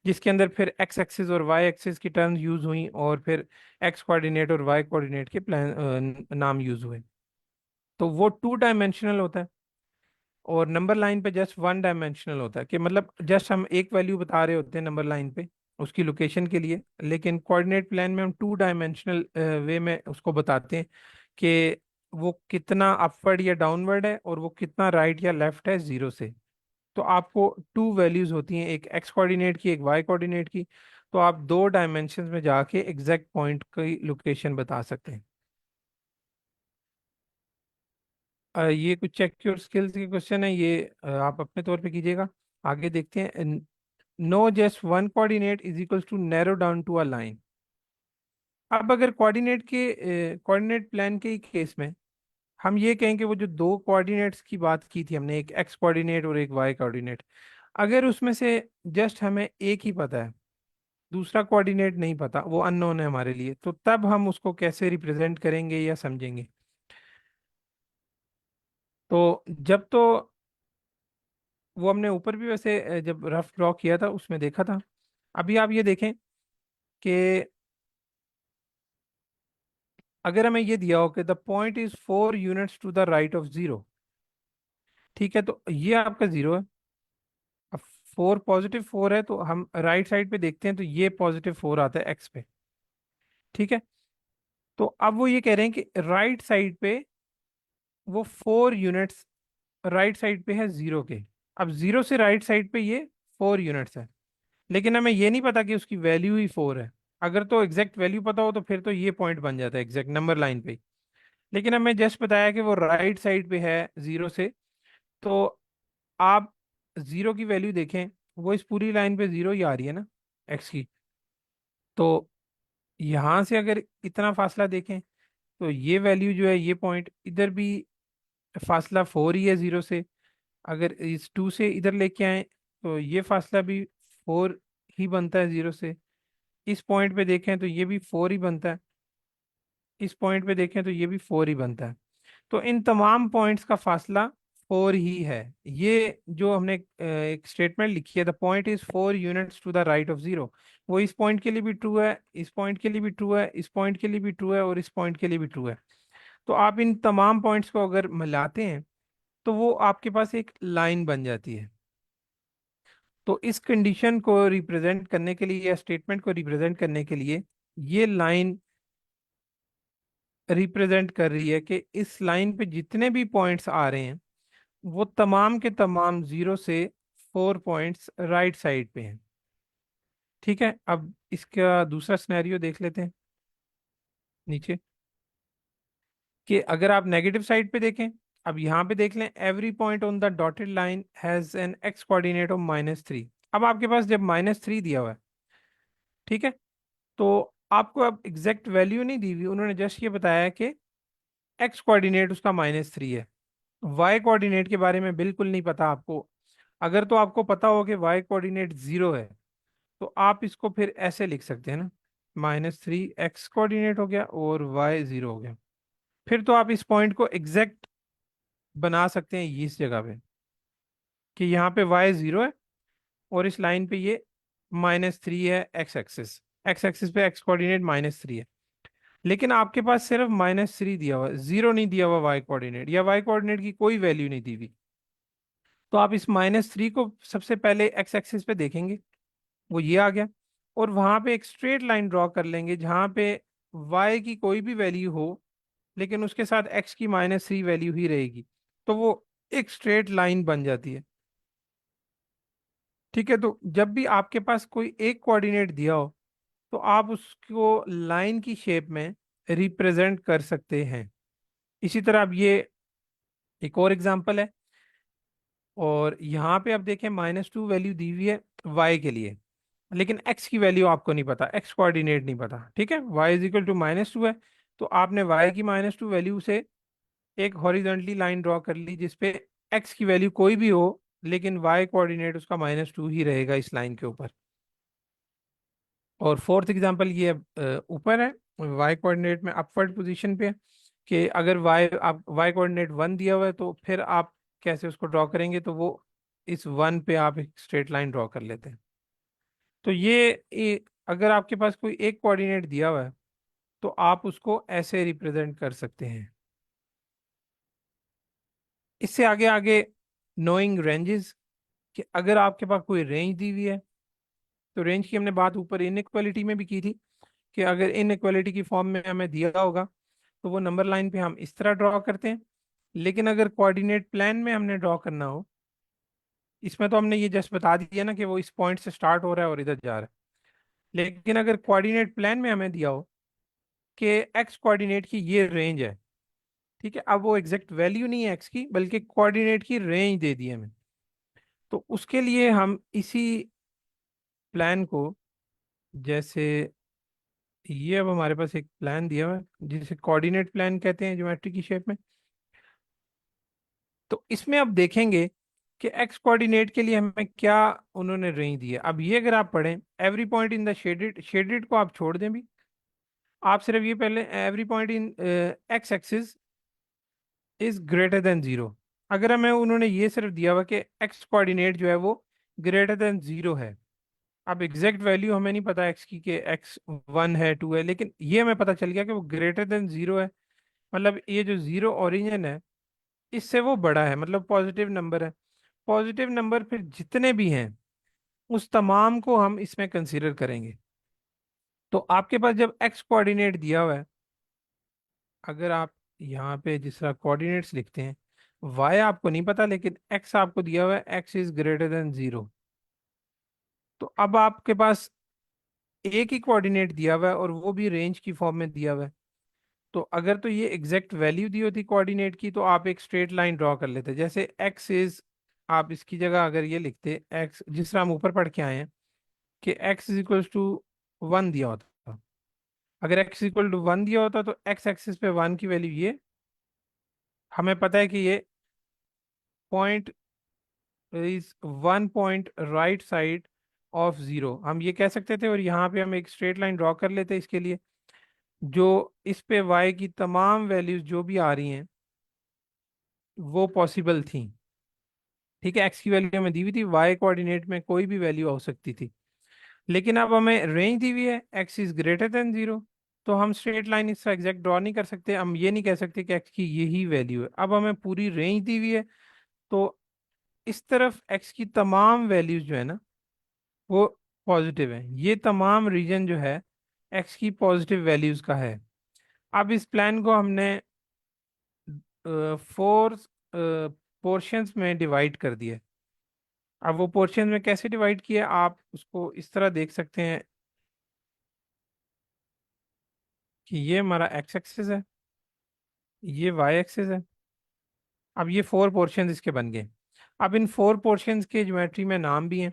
जिसके अंदर फिर एक्स एक्सिस और वाई एक्सिस की टर्म्स यूज हुई, और फिर एक्स कोऑर्डिनेट और वाई कोऑर्डिनेट के प्लान नाम यूज हुए। तो वो टू डायमेंशनल होता है, और नंबर लाइन पे जस्ट वन डायमेंशनल होता है, कि मतलब जस्ट हम एक वैल्यू बता रहे होते हैं नंबर लाइन पे उसकी लोकेशन के लिए, लेकिन कोऑर्डिनेट प्लान में हम टू डायमेंशनल वे में उसको बताते हैं कि वो कितना अपवर्ड या डाउनवर्ड है, और वो कितना राइट या लेफ्ट है जीरो से। तो आपको टू वैल्यूज होती हैं, एक एक्स कोऑर्डिनेट की, एक वाई कोऑर्डिनेट की। तो आप दो डायमेंशन में जाके एग्जैक्ट पॉइंट की लोकेशन बता सकते हैं। ये कुछ चेक योर स्किल्स के क्वेश्चन है, ये आप अपने तौर पे कीजिएगा। आगे देखते हैं। No just one coordinate is equals to narrow down to a line. अब अगर कोऑर्डिनेट प्लान के केस में हम ये कहें कि वो जो दो कोऑर्डिनेट्स की बात की थी हमने, एक एक्स कोऑर्डिनेट और एक वाई कोऑर्डिनेट, अगर उसमें से जस्ट हमें एक ही पता है, दूसरा कोऑर्डिनेट नहीं पता, वो अननोन है हमारे लिए, तो तब हम उसको कैसे रिप्रेजेंट करेंगे या समझेंगे? तो जब तो वो हमने ऊपर भी वैसे जब रफ ड्रॉ किया था उसमें देखा था। अभी आप ये देखें कि अगर हमें ये दिया हो कि the point is 4 units to the right of zero, ठीक है, तो ये आपका जीरो है। अब फोर पॉजिटिव फोर है, तो हम राइट साइड पे देखते हैं तो ये पॉजिटिव 4 आता है एक्स पे, ठीक है। तो अब वो ये कह रहे हैं कि राइट साइड पे वो 4 यूनिट्स राइट साइड पे है जीरो के। अब जीरो से राइट साइड पे ये 4 यूनिट्स है, लेकिन हमें ये नहीं पता कि उसकी वैल्यू ही 4 है। अगर तो एग्जैक्ट वैल्यू पता हो तो फिर तो ये पॉइंट बन जाता है एग्जैक्ट नंबर लाइन पे ही। लेकिन हमें जस्ट बताया कि वो राइट साइड पे है जीरो से, तो आप जीरो की वैल्यू देखें, वो इस पूरी लाइन पे जीरो ही आ रही है ना, एक्स की। तो यहाँ से अगर इतना फासला देखें, तो ये वैल्यू जो है, ये पॉइंट इधर भी फासला 4 ही है जीरो से। अगर इस 2 से इधर लेके आए तो ये फासला भी 4 ही बनता है जीरो से। इस पॉइंट पे देखें तो ये भी 4 ही बनता है, इस पॉइंट पे देखें तो ये भी 4 ही बनता है। तो इन तमाम पॉइंट्स का फासला 4 ही है। ये जो हमने एक स्टेटमेंट लिखी है, the point is 4 units to the right of zero, वो इस पॉइंट के लिए भी ट्रू है, इस पॉइंट के लिए भी ट्रू है, इस पॉइंट के लिए भी ट्रू है, और इस पॉइंट के लिए भी ट्रू है। तो आप इन तमाम पॉइंट्स को अगर मिलाते हैं तो वो आपके पास एक लाइन बन जाती है। तो इस कंडीशन को रिप्रेजेंट करने के लिए, या स्टेटमेंट को रिप्रेजेंट करने के लिए, ये लाइन रिप्रेजेंट कर रही है कि इस लाइन पे जितने भी पॉइंट्स आ रहे हैं वो तमाम के तमाम जीरो से 4 पॉइंट्स राइट साइड पे हैं, ठीक है। अब इसका दूसरा सिनेरियो देख लेते हैं नीचे, कि अगर आप नेगेटिव साइड पे देखें, अब यहाँ पे देख लें, every point on the dotted line has an x coordinate of -3। अब आपके पास जब -3 दिया हुआ है, ठीक है, तो आपको अब एग्जैक्ट वैल्यू नहीं दी हुई, उन्होंने जस्ट ये बताया है कि एक्स कोऑर्डिनेट उसका -3 है। वाई कोऑर्डिनेट के बारे में बिल्कुल नहीं पता आपको। अगर तो आपको पता हो कि वाई कोऑर्डिनेट जीरो है, तो आप इसको फिर ऐसे लिख सकते हैं ना, -3 एक्स कोऑर्डिनेट हो गया और वाई जीरो हो गया। फिर तो आप इस पॉइंट को एग्जैक्ट बना सकते हैं इस जगह पे, कि यहाँ पे वाई जीरो है और इस लाइन पे ये -3 है एक्स एक्सिस पे एक्स कोऑर्डिनेट -3 है। लेकिन आपके पास सिर्फ -3 दिया हुआ है, जीरो नहीं दिया हुआ वाई कोऑर्डिनेट, या वाई कोऑर्डिनेट की कोई वैल्यू नहीं दी हुई। तो आप इस -3 को सबसे पहले एक्स एक्सिस पे देखेंगे, वो ये आ गया, और वहां पे एक स्ट्रेट लाइन ड्रॉ कर लेंगे जहां पे y की कोई भी वैल्यू हो, लेकिन उसके साथ x की -3 वैल्यू ही रहेगी, तो वो एक स्ट्रेट लाइन बन जाती है, ठीक है। तो जब भी आपके पास कोई एक कोऑर्डिनेट दिया हो, तो आप उसको लाइन की शेप में रिप्रेजेंट कर सकते हैं। इसी तरह अब ये एक और एग्जांपल है और यहाँ पे आप देखें -2 वैल्यू दी हुई है y के लिए, लेकिन x की वैल्यू आपको नहीं पता, x कोऑर्डिनेट नहीं पता, ठीक है। y इज इक्वल टू -2 है, तो आपने y की -2 वैल्यू से एक हॉरिजॉन्टली लाइन ड्रॉ कर ली जिसपे x की वैल्यू कोई भी हो, लेकिन y कोऑर्डिनेट उसका -2 ही रहेगा इस लाइन के ऊपर। और फोर्थ एग्जांपल ये ऊपर है, y कोऑर्डिनेट में अपवर्ड पोजीशन पे है, कि अगर y कोऑर्डिनेट 1 दिया हुआ है तो फिर आप कैसे उसको ड्रॉ करेंगे, तो वो इस 1 पे आप एक स्ट्रेट लाइन ड्रॉ कर लेते हैं। तो अगर आपके पास कोई एक कोऑर्डिनेट दिया हुआ है तो आप उसको ऐसे रिप्रेजेंट कर सकते हैं। इससे आगे आगे नोइंग रेंजेस, कि अगर आपके पास कोई रेंज दी हुई है, तो रेंज की हमने बात ऊपर इनइक्वालिटी में भी की थी, कि अगर इनइक्वालिटी की फॉर्म में हमें दिया होगा तो वो नंबर लाइन पे हम इस तरह ड्रॉ करते हैं। लेकिन अगर कोऑर्डिनेट प्लान में हमने ड्रॉ करना हो, इसमें तो हमने ये जस्ट बता दिया ना कि वो इस पॉइंट से स्टार्ट हो रहा है और इधर जा रहा है। लेकिन अगर कोऑर्डिनेट प्लान में हमें दिया हो कि एक्स कोऑर्डिनेट की ये रेंज है, ठीक है, अब वो एग्जैक्ट वैल्यू नहीं है एक्स की, बल्कि कोऑर्डिनेट की रेंज दे दी हमें, तो उसके लिए हम इसी प्लान को, जैसे ये अब हमारे पास एक प्लान दिया हुआ है जिसे कोऑर्डिनेट प्लान कहते हैं ज्योमेट्री की शेप में। तो इसमें आप देखेंगे कि एक्स कोऑर्डिनेट के लिए हमें क्या उन्होंने रेंज दी है। अब ये अगर आप पढ़ें, every point in the shaded, shaded को आप छोड़ दें भी, आप सिर्फ ये पहले every point in x axis is greater than 0, अगर हमें उन्होंने ये सिर्फ दिया हुआ कि एक्स कोऑर्डिनेट जो है वो ग्रेटर देन 0 है। अब एग्जैक्ट वैल्यू हमें नहीं पता एक्स की, कि एक्स 1 है 2 है, लेकिन ये हमें पता चल गया कि वो ग्रेटर देन 0 है। मतलब ये जो 0 ओरिजिन है इससे वो बड़ा है, मतलब पॉजिटिव नंबर है। पॉजिटिव नंबर फिर जितने भी हैं उस तमाम को हम इसमें कंसीडर करेंगे। तो आपके पास जब एक्स कोऑर्डिनेट दिया हुआ है, अगर आप यहाँ पे जिस तरह कोऑर्डिनेट्स लिखते हैं, वाई आपको नहीं पता लेकिन एक्स आपको दिया हुआ है, एक्स इज ग्रेटर देन 0, तो अब आपके पास एक ही कोऑर्डिनेट दिया हुआ है और वो भी रेंज की फॉर्म में दिया हुआ है। तो अगर तो ये एग्जैक्ट वैल्यू दी होती कोऑर्डिनेट की, तो आप एक स्ट्रेट लाइन ड्रॉ कर लेते, जैसे एक्स इज, आप इसकी जगह अगर ये लिखते एक्स, जिस तरह हम ऊपर पढ़ के आए हैं कि एक्स इज इक्वल टू 1 दिया होता, अगर एक्स इक्वल टू 1 दिया होता तो एक्स एक्सिस पे 1 की वैल्यू ये, हमें पता है कि ये point is 1 point right side of 0, हम ये कह सकते थे। और यहाँ पे हम एक स्ट्रेट लाइन ड्रॉ कर लेते इसके लिए, जो इस पे y की तमाम वैल्यूज जो भी आ रही हैं वो पॉसिबल थी, ठीक है। x की वैल्यू हमें दी हुई थी, y कोऑर्डिनेट में कोई भी वैल्यू हो सकती थी, लेकिन अब हमें रेंज दी हुई है x इज ग्रेटर देन 0, तो हम स्ट्रेट लाइन इसका एग्जैक्ट ड्रॉ नहीं कर सकते, हम ये नहीं कह सकते कि x की यही वैल्यू है। अब हमें पूरी रेंज दी हुई है, तो इस तरफ x की तमाम वैल्यूज जो है ना वो पॉजिटिव है, ये तमाम रीजन जो है x की पॉजिटिव वैल्यूज का है। अब इस प्लान को हमने 4 पोर्शंस में डिवाइड कर दिया। अब वो पोर्शन में कैसे डिवाइड किया, आप उसको इस तरह देख सकते हैं कि ये हमारा एक्स एक्सिस है, ये वाई एक्सिस है। अब ये 4 पोर्शंस इसके बन गए। अब इन 4 पोर्शंस के ज्योमेट्री में नाम भी हैं,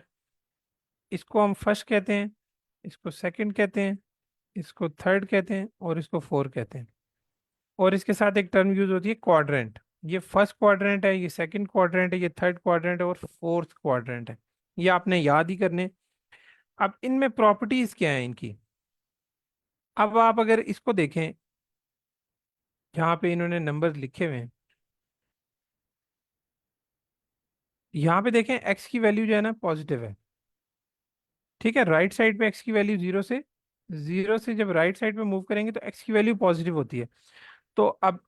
इसको हम फर्स्ट कहते हैं, इसको सेकंड कहते हैं, इसको थर्ड कहते हैं और इसको 4 कहते हैं। और इसके साथ एक टर्म यूज होती है क्वाड्रेंट, ये फर्स्ट क्वाड्रेंट है, ये सेकंड क्वाड्रेंट है, ये थर्ड क्वाड्रेंट है और फोर्थ क्वाड्रेंट है। ये आपने याद ही करने। अब इनमें प्रॉपर्टीज क्या है इनकी, अब आप अगर इसको देखें, यहाँ पे इन्होंने नंबर लिखे हुए हैं, यहाँ पे देखें एक्स की वैल्यू जो है ना पॉजिटिव है, ठीक है। राइट साइड पे एक्स की वैल्यू 0 से जब राइट साइड पे मूव करेंगे तो एक्स की वैल्यू पॉजिटिव होती है। तो अब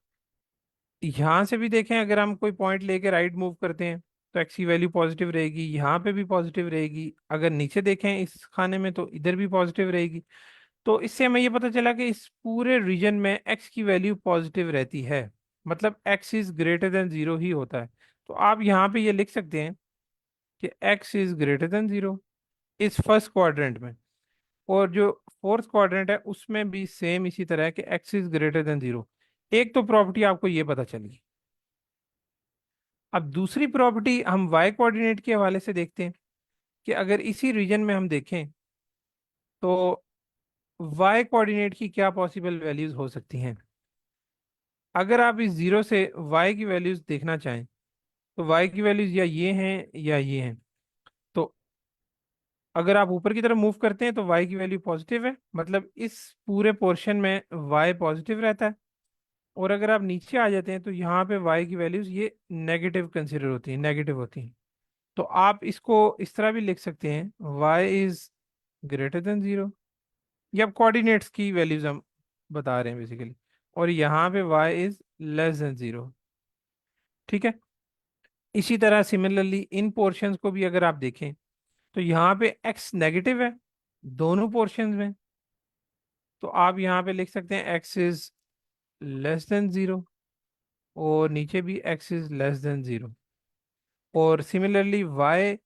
यहाँ से भी देखें, अगर हम कोई पॉइंट लेके राइट मूव करते हैं तो एक्स की वैल्यू पॉजिटिव रहेगी, यहाँ पे भी पॉजिटिव रहेगी। अगर नीचे देखें इस खाने में तो इधर भी पॉजिटिव रहेगी। तो इससे हमें ये पता चला कि इस पूरे रीजन में एक्स की वैल्यू पॉजिटिव रहती है, मतलब एक्स इज ग्रेटर देन 0 ही होता है। तो आप यहाँ पे ये लिख सकते हैं कि एक्स इज ग्रेटर देन 0 इस फर्स्ट क्वाड्रेंट में, और जो फोर्थ क्वाड्रेंट है उसमें भी सेम इसी तरह है कि एक्स इज ग्रेटर देन 0। एक तो प्रॉपर्टी आपको ये पता चली। अब दूसरी प्रॉपर्टी हम y कोऑर्डिनेट के हवाले से देखते हैं कि अगर इसी रीजन में हम देखें तो y कोऑर्डिनेट की क्या पॉसिबल वैल्यूज हो सकती हैं। अगर आप इस जीरो से y की वैल्यूज देखना चाहें तो y की वैल्यूज या ये हैं या ये हैं। तो अगर आप ऊपर की तरफ मूव करते हैं तो y की वैल्यू पॉजिटिव है, मतलब इस पूरे पोर्शन में y पॉजिटिव रहता है। और अगर आप नीचे आ जाते हैं तो यहाँ पे y की वैल्यूज ये नेगेटिव कंसिडर होती हैं, नेगेटिव होती हैं। तो आप इसको इस तरह भी लिख सकते हैं y is greater than zero. ये अब कोऑर्डिनेट्स की वैल्यूज हम बता रहे हैं बेसिकली। और यहाँ पे y is less than zero. ठीक है। इसी तरह सिमिलरली इन पोर्शंस को भी अगर आप देखें तो यहाँ पे x नेगेटिव है दोनों पोर्शंस में। तो आप यहाँ पे लिख सकते हैं x is less than zero, और नीचे भी x is less than zero. और सिमिलरली y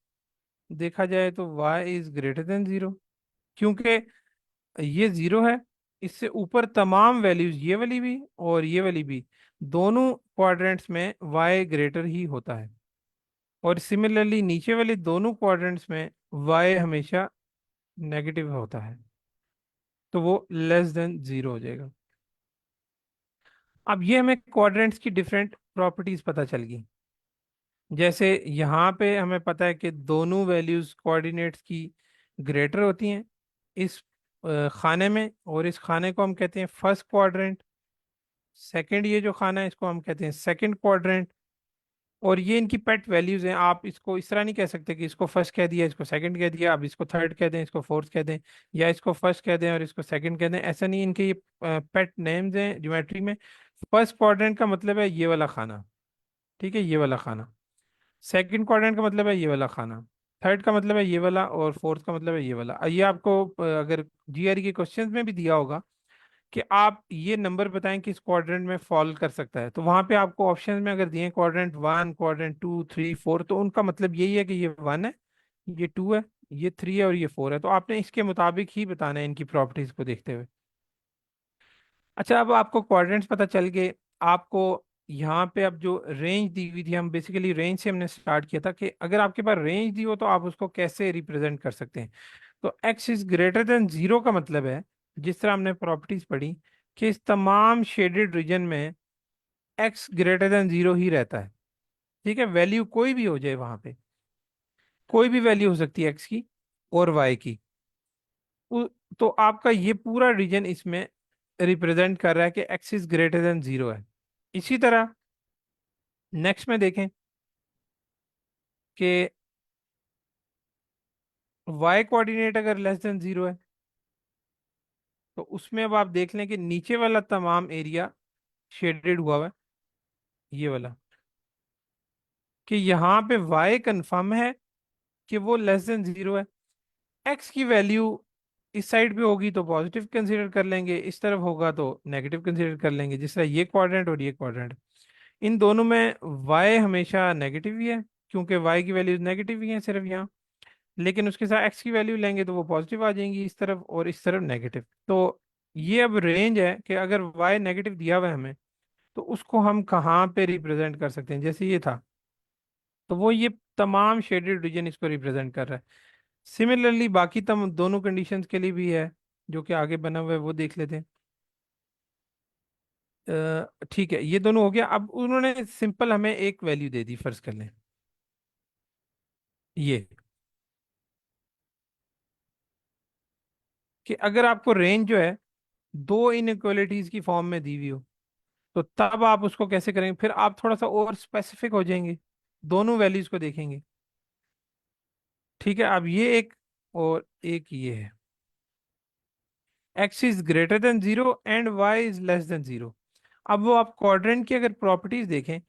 देखा जाए तो y is greater than zero, क्योंकि ये जीरो है। इससे ऊपर तमाम वैल्यूज ये वाली भी और ये वाली भी, दोनों क्वाड्रेंट्स में y ग्रेटर ही होता है। और सिमिलरली नीचे वाले दोनों क्वाड्रेंट्स में y हमेशा नेगेटिव होता है, तो वो लेस देन जीरो हो जाएगा। अब ये हमें क्वाड्रेंट्स की डिफरेंट प्रॉपर्टीज पता चल गई। जैसे यहाँ पे हमें पता है कि दोनों वैल्यूज कोऑर्डिनेट्स की ग्रेटर होती हैं इस खाने में, और इस खाने को हम कहते हैं फर्स्ट क्वाड्रेंट। सेकंड ये जो खाना है इसको हम कहते हैं सेकंड क्वाड्रेंट। और ये इनकी पेट वैल्यूज हैं। आप इसको इस तरह नहीं कह सकते कि इसको फर्स्ट कह दिया, इसको सेकंड कह दिया, अब इसको थर्ड कह दें, इसको फोर्थ कह दें, या इसको फर्स्ट कह दें और इसको सेकंड कह दें। ऐसा नहीं, इनके ये पेट नेम्स हैं ज्योमेट्री में। फर्स्ट क्वाड्रेंट का मतलब है ये वाला खाना, ठीक है, ये वाला खाना। सेकंड क्वाड्रेंट का मतलब है ये वाला खाना, थर्ड का मतलब है ये वाला, और फोर्थ का मतलब है ये वाला। ये आपको अगर जीआरई के क्वेश्चंस में भी दिया होगा कि आप ये नंबर बताएं कि इस क्वाड्रेंट में फॉल कर सकता है, तो वहां पे आपको ऑप्शन में अगर दिए quadrant one, quadrant to, three, four, तो उनका मतलब यही है कि ये वन है, ये टू है, ये थ्री है और ये फोर है। तो आपने इसके मुताबिक ही बताना है इनकी प्रॉपर्टीज को देखते हुए। अच्छा, अब आपको क्वाड्रेंट्स पता चल गए। आपको यहाँ पे अब जो रेंज दी हुई थी, हम बेसिकली रेंज से हमने स्टार्ट किया था कि अगर आपके पास रेंज दी हो तो आप उसको कैसे रिप्रेजेंट कर सकते हैं। तो x is greater than zero का मतलब है, जिस तरह हमने प्रॉपर्टीज पढ़ी, कि इस तमाम शेडेड रीजन में x ग्रेटर देन जीरो ही रहता है। ठीक है, वैल्यू कोई भी हो जाए वहां पे, कोई भी वैल्यू हो सकती है x की और y की। उ- तो आपका ये पूरा रीजन इसमें रिप्रेजेंट कर रहा है कि x is greater than zero है। इसी तरह नेक्स्ट में देखें कि y कोऑर्डिनेट अगर लेस देन जीरो है तो उसमें अब आप देख लें कि नीचे वाला तमाम एरिया शेडेड हुआ हुआ है, ये वाला, कि यहाँ पे y कंफर्म है कि वो लेस देन जीरो है। x की वैल्यू इस साइड पे होगी तो पॉजिटिव कंसीडर कर लेंगे, इस तरफ होगा तो नेगेटिव कंसीडर कर लेंगे, जिस तरह ये क्वाड्रेंट और ये क्वाड्रेंट। इन दोनों में y हमेशा नेगेटिव ही है, क्योंकि y की वैल्यूज नेगेटिव ही है सिर्फ यहाँ। लेकिन उसके साथ x की वैल्यू लेंगे तो वो पॉजिटिव आ जाएंगी इस तरफ, और इस तरफ नेगेटिव। तो ये अब रेंज है कि अगर y नेगेटिव दिया हुआ है हमें तो उसको हम कहाँ पे रिप्रेजेंट कर सकते हैं। जैसे ये था तो वो ये तमाम शेडेड रीजन इसको रिप्रेजेंट कर रहा है। सिमिलरली बाकी तम दोनों कंडीशंस के लिए भी है, जो कि आगे बना हुआ है वो देख लेते हैं। ठीक है, ये दोनों हो गया। अब उन्होंने सिंपल हमें एक वैल्यू दे दी, फर्ज कर लें ये, कि अगर आपको रेंज जो है दो इनइक्वालिटीज की फॉर्म में दी हुई हो तो तब आप उसको कैसे करेंगे। फिर आप थोड़ा सा और स्पेसिफिक हो जाएंगे, दोनों वैल्यूज को देखेंगे। ठीक है, अब ये एक और एक ये है, x is greater than zero and y is less than zero. अब वो आप क्वाड्रेंट की अगर प्रॉपर्टीज देखें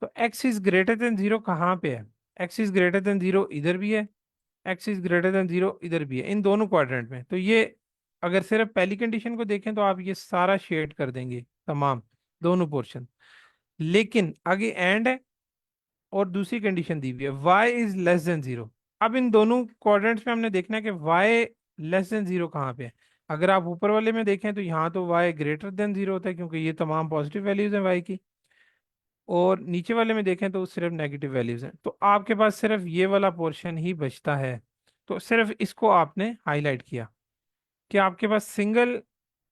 तो x is greater than zero कहाँ पे है। x is greater than zero इधर भी है, x is greater than zero इधर भी है, इन दोनों क्वाड्रेंट में। तो ये अगर सिर्फ पहली कंडीशन को देखें तो आप ये सारा शेड कर देंगे तमाम दोनों पोर्शन। लेकिन आगे एंड है और दूसरी कंडीशन दी हुई है y is less than zero. अब इन दोनों क्वाड्रेंट्स में हमने देखना है कि y लेस देन जीरो कहाँ पे है। अगर आप ऊपर वाले में देखें तो यहाँ तो y ग्रेटर देन जीरो होता है, क्योंकि ये तमाम पॉजिटिव वैल्यूज हैं y की। और नीचे वाले में देखें तो सिर्फ नेगेटिव वैल्यूज हैं, तो आपके पास सिर्फ ये वाला पोर्शन ही बचता है। तो सिर्फ इसको आपने हाईलाइट किया कि आपके पास सिंगल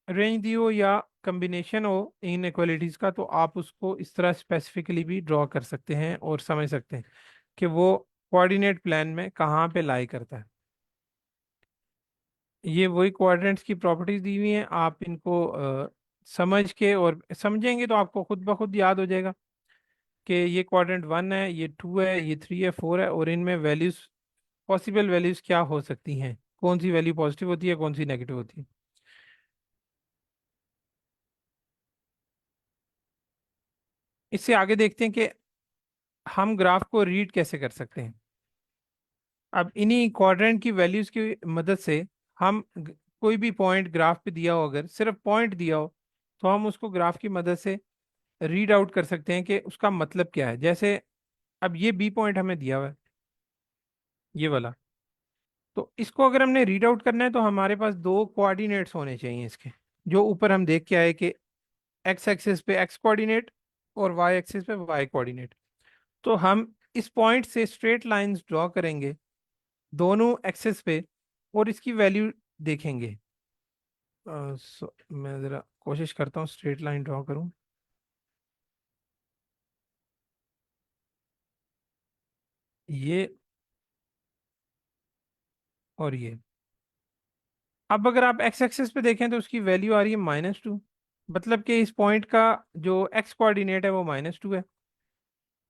रेंज दी हो या कम्बिनेशन हो इन इक्वलिटीज का, तो आप उसको इस तरह स्पेसिफिकली भी ड्रॉ कर सकते हैं और समझ सकते हैं कि वो कोऑर्डिनेट प्लान में कहाँ पे लाई करता है। ये वही कोऑर्डिनेट्स की प्रॉपर्टीज दी हुई हैं, आप इनको समझ के और समझेंगे तो आपको खुद ब खुद याद हो जाएगा कि ये क्वाड्रेंट 1 है, ये 2 है, ये 3 है, 4 है, और इनमें वैल्यूज, पॉसिबल वैल्यूज क्या हो सकती हैं, कौन सी वैल्यू पॉजिटिव होती है, कौन सी नेगेटिव होती है। इससे आगे देखते हैं कि हम ग्राफ को रीड कैसे कर सकते हैं। अब इन्हीं क्वाड्रेंट की वैल्यूज की मदद से हम कोई भी पॉइंट ग्राफ पे दिया हो, अगर सिर्फ पॉइंट दिया हो, तो हम उसको ग्राफ की मदद से रीड आउट कर सकते हैं कि उसका मतलब क्या है। जैसे अब ये बी पॉइंट हमें दिया हुआ है, ये वाला, तो इसको अगर हमने रीड आउट करना है तो हमारे पास दो कोऑर्डिनेट्स होने चाहिए इसके, जो ऊपर हम देख के आए कि एक्स एक्सिस पे एक्स कोऑर्डिनेट और वाई एक्सिस पे वाई कोऑर्डिनेट। तो हम इस पॉइंट से स्ट्रेट लाइंस ड्रॉ करेंगे दोनों एक्सिस पे और इसकी वैल्यू देखेंगे। मैं ज़रा कोशिश करता हूँ स्ट्रेट लाइन ड्रॉ करूँ। ये और ये, अब अगर आप एक्स एक्सिस पे देखें तो उसकी वैल्यू आ रही है -2, मतलब कि इस पॉइंट का जो एक्स कोऑर्डिनेट है वो -2 है,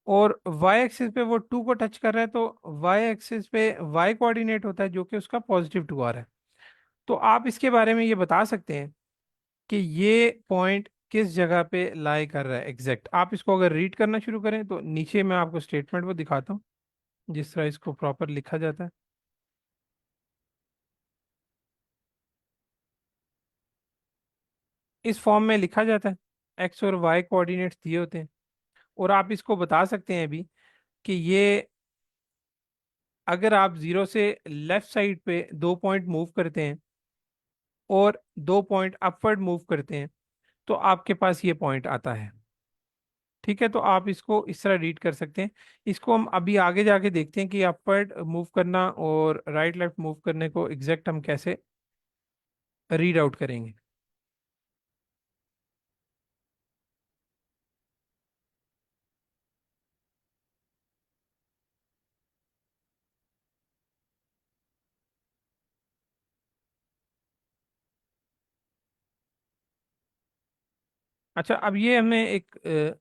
और वाई एक्सिस पे वो 2 को टच कर रहा है, तो वाई एक्सिस पे वाई कोऑर्डिनेट होता है जो कि उसका +2 आ रहा है। तो आप इसके बारे में ये बता सकते हैं कि ये पॉइंट किस जगह पे लाई कर रहा है एग्जैक्ट। आप इसको अगर रीड करना शुरू करें तो नीचे मैं आपको स्टेटमेंट वो दिखाता हूँ जिस तरह इसको प्रॉपर लिखा जाता है। इस फॉर्म में लिखा जाता है, एक्स और वाई कोऑर्डिनेट्स दिए होते हैं, और आप इसको बता सकते हैं अभी कि ये अगर आप जीरो से लेफ्ट साइड पे 2 पॉइंट मूव करते हैं और 2 पॉइंट अपवर्ड मूव करते हैं तो आपके पास ये पॉइंट आता है। ठीक है, तो आप इसको इस तरह रीड कर सकते हैं। इसको हम अभी आगे जाके देखते हैं कि अपवर्ड मूव करना और राइट लेफ्ट मूव करने को एग्जैक्ट हम कैसे रीड आउट करेंगे। अच्छा, अब ये हमें एक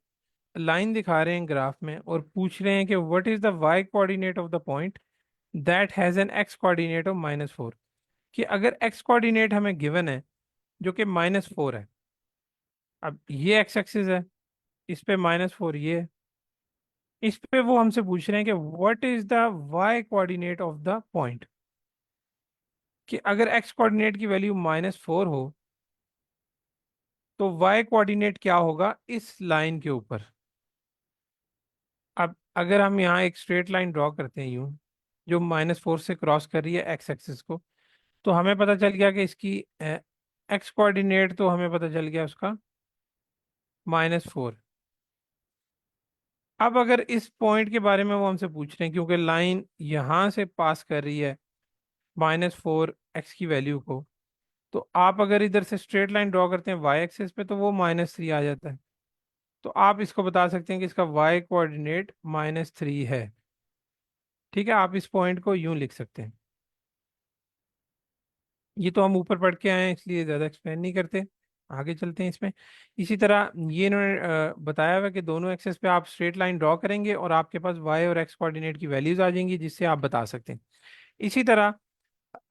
लाइन दिखा रहे हैं ग्राफ में और पूछ रहे हैं कि what is the y coordinate of the point that has an x coordinate of -4। कि अगर एक्स कोऑर्डिनेट हमें गिवन है जो कि -4 है, अब ये एक्स एक्सिस है, इस पे -4 ये है, इस पे वो हमसे पूछ रहे हैं कि what is the y coordinate of the point. कि अगर एक्स कोऑर्डिनेट की वैल्यू -4 हो तो वाई कोऑर्डिनेट क्या होगा इस लाइन के ऊपर। अब अगर हम यहाँ एक स्ट्रेट लाइन ड्रॉ करते हैं यूं, जो -4 से क्रॉस कर रही है एक्स एक्सिस को, तो हमें पता चल गया कि इसकी एक्स कोऑर्डिनेट तो हमें पता चल गया उसका -4। अब अगर इस पॉइंट के बारे में वो हमसे पूछ रहे हैं, क्योंकि लाइन यहाँ से पास कर रही है -4 एक्स की वैल्यू को, तो आप अगर इधर से स्ट्रेट लाइन ड्रॉ करते हैं वाई एक्सिस पे तो वो -3 आ जाता है। तो आप इसको बता सकते हैं कि इसका वाई कोऑर्डिनेट -3 है। ठीक है, आप इस पॉइंट को यूं लिख सकते हैं। ये तो हम ऊपर पढ़ के आए हैं इसलिए ज़्यादा एक्सप्लेन नहीं करते, आगे चलते हैं इसमें। इसी तरह ये इन्होंने बताया हुआ है कि दोनों एक्सेस पे आप स्ट्रेट लाइन ड्रॉ करेंगे और आपके पास वाई और एक्स कोऑर्डिनेट की वैल्यूज आ जाएंगी जिससे आप बता सकते हैं। इसी तरह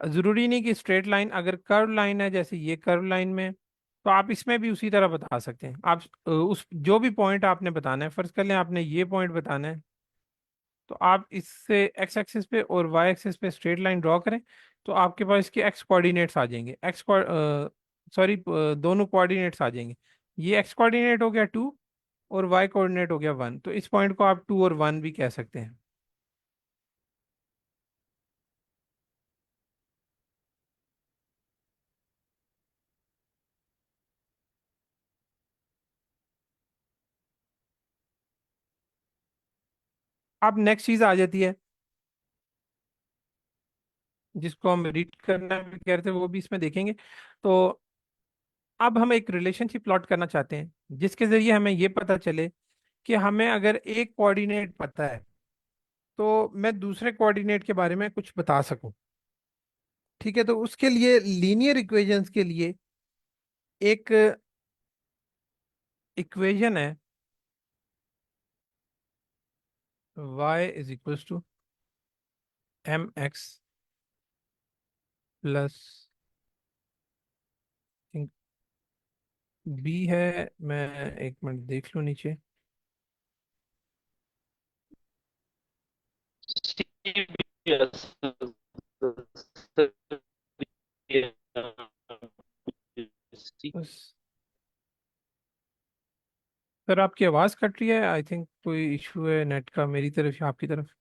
ज़रूरी नहीं कि स्ट्रेट लाइन, अगर कर्व लाइन है जैसे ये कर्व लाइन में, तो आप इसमें भी उसी तरह बता सकते हैं। आप उस जो भी पॉइंट आपने बताना है, फर्ज कर लें आपने ये पॉइंट बताना है, तो आप इससे एक्स एक्सिस पे और वाई एक्सिस पे स्ट्रेट लाइन ड्रॉ करें तो आपके पास इसके एक्स कोऑर्डिनेट्स आ जाएंगे, एक्स सॉरी दोनों कोऑर्डिनेट्स आ जाएंगे। ये एक्स कोऑर्डिनेट हो गया 2 और वाई कोऑर्डिनेट हो गया 1, तो इस पॉइंट को आप 2 और 1 भी कह सकते हैं। अब नेक्स्ट चीज आ जाती है जिसको हम रीड करना भी कह रहे थे, वो भी इसमें देखेंगे। तो अब हम एक रिलेशनशिप प्लॉट करना चाहते हैं जिसके जरिए हमें ये पता चले कि हमें अगर एक कोऑर्डिनेट पता है तो मैं दूसरे कोऑर्डिनेट के बारे में कुछ बता सकूं। ठीक है, तो उसके लिए लीनियर इक्वेशंस के लिए एक इक्वेशन है y is equals to m x plus b है। मैं एक मिनट देख लूँ नीचे। बस सर आपकी आवाज़ कट रही है, आई थिंक कोई इशू है नेट का मेरी तरफ या आपकी तरफ।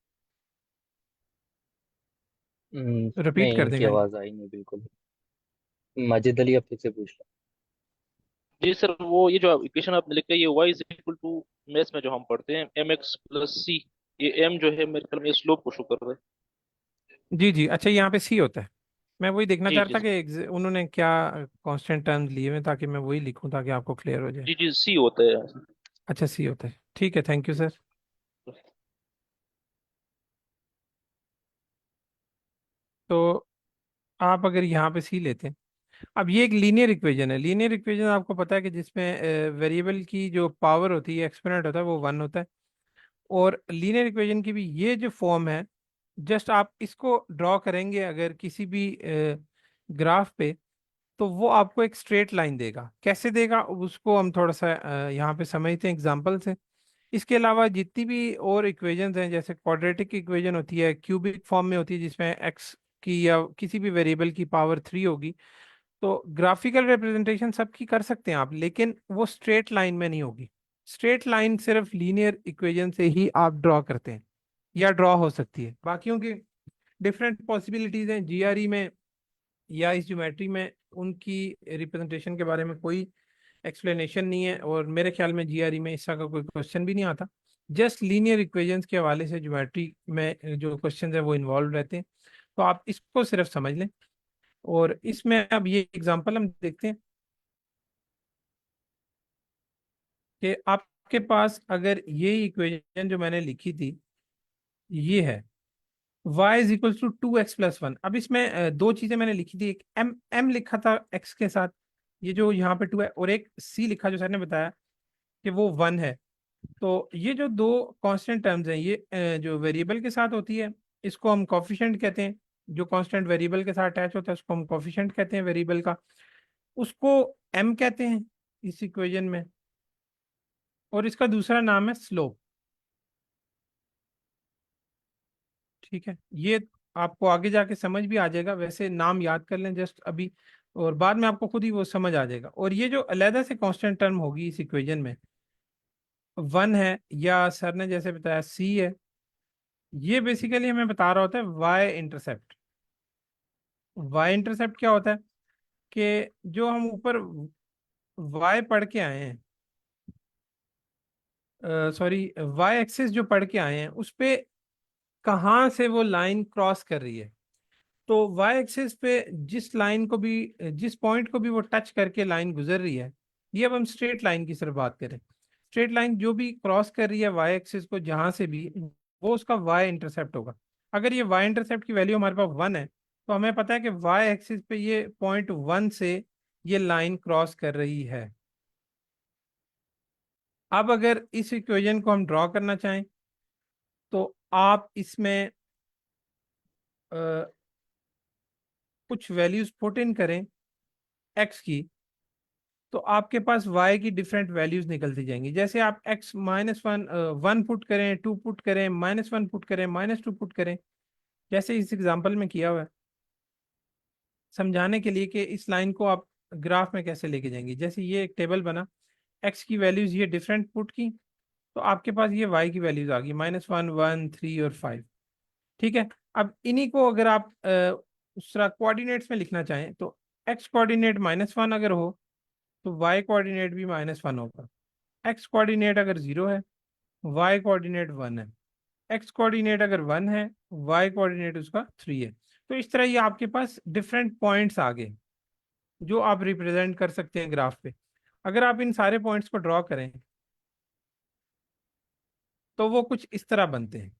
रिपीट नहीं, कर इनकी देगा ये। आवाज आई नहीं बिल्कुल। माजिद अली, आप फिर से पूछ लो। जी सर, वो ये जो इक्वेशन आपने लिखा है, ये y is equal to maths में जो हम पढ़ते हैं एम एक्स प्लस सी, ये m जो है मेरे ख्याल में स्लोप को शो कर रहा है। जी जी, अच्छा यहाँ पे सी होता है। मैं वही देखना जी चाह रहा जी था कि उन्होंने क्या कांस्टेंट टर्म्स लिए हुए हैं, ताकि मैं वही लिखूं ताकि आपको क्लियर हो जाए। जी जी, सी होता है। अच्छा सी होता है, ठीक है, थैंक यू सर। तो आप अगर यहाँ पे सी लेते हैं, अब ये एक लीनियर इक्वेशन है। लीनियर इक्वेशन आपको पता है कि जिसमें वेरिएबल की जो पावर होती है, एक्सपोनेंट होता है, वो वन होता है। और लीनियर इक्वेशन की भी ये जो फॉर्म है, जस्ट आप इसको ड्रॉ करेंगे अगर किसी भी ग्राफ पे, तो वो आपको एक स्ट्रेट लाइन देगा। कैसे देगा उसको हम थोड़ा सा यहाँ पे समझते हैं एग्जांपल से। इसके अलावा जितनी भी और इक्वेशंस हैं, जैसे क्वाड्रेटिक इक्वेशन होती है, क्यूबिक फॉर्म में होती है जिसमें एक्स की या किसी भी वेरिएबल की पावर थ्री होगी, तो ग्राफिकल रिप्रेजेंटेशन सबकी कर सकते हैं आप, लेकिन वो स्ट्रेट लाइन में नहीं होगी। स्ट्रेट लाइन सिर्फ लीनियर इक्वेशन से ही आप ड्रॉ करते हैं या ड्रॉ हो सकती है। बाकियों की डिफरेंट पॉसिबिलिटीज हैं जीआरई में या इस ज्योमेट्री में, उनकी रिप्रेजेंटेशन के बारे में कोई एक्सप्लेनेशन नहीं है, और मेरे ख्याल में जीआरई में इसका का कोई क्वेश्चन भी नहीं आता। जस्ट लीनियर इक्वेशंस के हवाले से ज्योमेट्री में जो क्वेश्चन है वो इन्वॉल्व रहते हैं। तो आप इसको सिर्फ समझ लें। और इसमें अब ये एग्जांपल हम देखते हैं कि आपके पास अगर ये इक्वेशन जो मैंने लिखी थी ये है y is equal to two x plus one. अब इसमें दो चीजें मैंने लिखी थी, एक m लिखा था x के साथ, ये जो यहाँ पे टू है, और एक c लिखा जो सर ने बताया कि वो वन है। तो ये जो दो कांस्टेंट टर्म्स हैं, ये जो वेरिएबल के साथ होती है इसको हम कोफिशिएंट कहते हैं। जो कांस्टेंट वेरिएबल के साथ अटैच होता है उसको हम कोफिशिएंट कहते हैं वेरिएबल का। उसको m कहते हैं इस इक्वेशन में, और इसका दूसरा नाम है स्लोप। ठीक है, ये आपको आगे जाके समझ भी आ जाएगा, वैसे नाम याद कर लें जस्ट अभी, और बाद में आपको खुद ही वो समझ आ जाएगा। और ये जो अलहदा से कांस्टेंट टर्म होगी इस इक्वेशन में, वन है या सर ने जैसे बताया सी है, ये बेसिकली हमें बता रहा होता है वाई इंटरसेप्ट। वाई इंटरसेप्ट क्या होता है कि जो हम ऊपर वाई पढ़ के आए हैं, सॉरी वाई एक्सिस जो पढ़ के आए हैं, उस पे कहाँ से वो लाइन क्रॉस कर रही है। तो वाई एक्सिस पे जिस लाइन को भी, जिस पॉइंट को भी वो टच करके लाइन गुजर रही है, ये अब हम स्ट्रेट लाइन की सिर्फ बात करें। स्ट्रेट लाइन जो भी क्रॉस कर रही है वाई एक्सिस को जहां से भी, वो उसका वाई इंटरसेप्ट होगा। अगर ये वाई इंटरसेप्ट की वैल्यू हमारे पास वन है, तो हमें पता है कि वाई एक्सिस पे ये पॉइंट वन से ये लाइन क्रॉस कर रही है। अब अगर इस इक्वेशन को हम ड्रॉ करना चाहें, तो आप इसमें कुछ वैल्यूज पुट इन करें एक्स की, तो आपके पास y की डिफरेंट वैल्यूज निकलती जाएंगी। जैसे आप x minus one, one put करें, टू पुट करें, माइनस वन पुट करें, माइनस टू पुट करें, जैसे इस एग्जांपल में किया हुआ है, समझाने के लिए कि इस लाइन को आप ग्राफ में कैसे लेके जाएंगे। जैसे ये एक टेबल बना, x की वैल्यूज ये डिफरेंट पुट की, तो आपके पास ये y की वैल्यूज आ गई, माइनस वन, वन, थ्री और फाइव। ठीक है, अब इन्हीं को अगर आप उस तरह कोऑर्डिनेट्स में लिखना चाहें, तो x कोऑर्डिनेट माइनस वन अगर हो, तो y कोऑर्डिनेट भी माइनस वन होगा। x कोऑर्डिनेट अगर जीरो है, y कोऑर्डिनेट वन है। एक्स कोऑर्डिनेट अगर 1 है, वाई कोऑर्डिनेट उसका 3 है। तो इस तरह ये आपके पास डिफरेंट पॉइंट्स आ गए जो आप रिप्रेजेंट कर सकते हैं ग्राफ पे। अगर आप इन सारे पॉइंट्स को ड्रॉ करें तो वो कुछ इस तरह बनते हैं।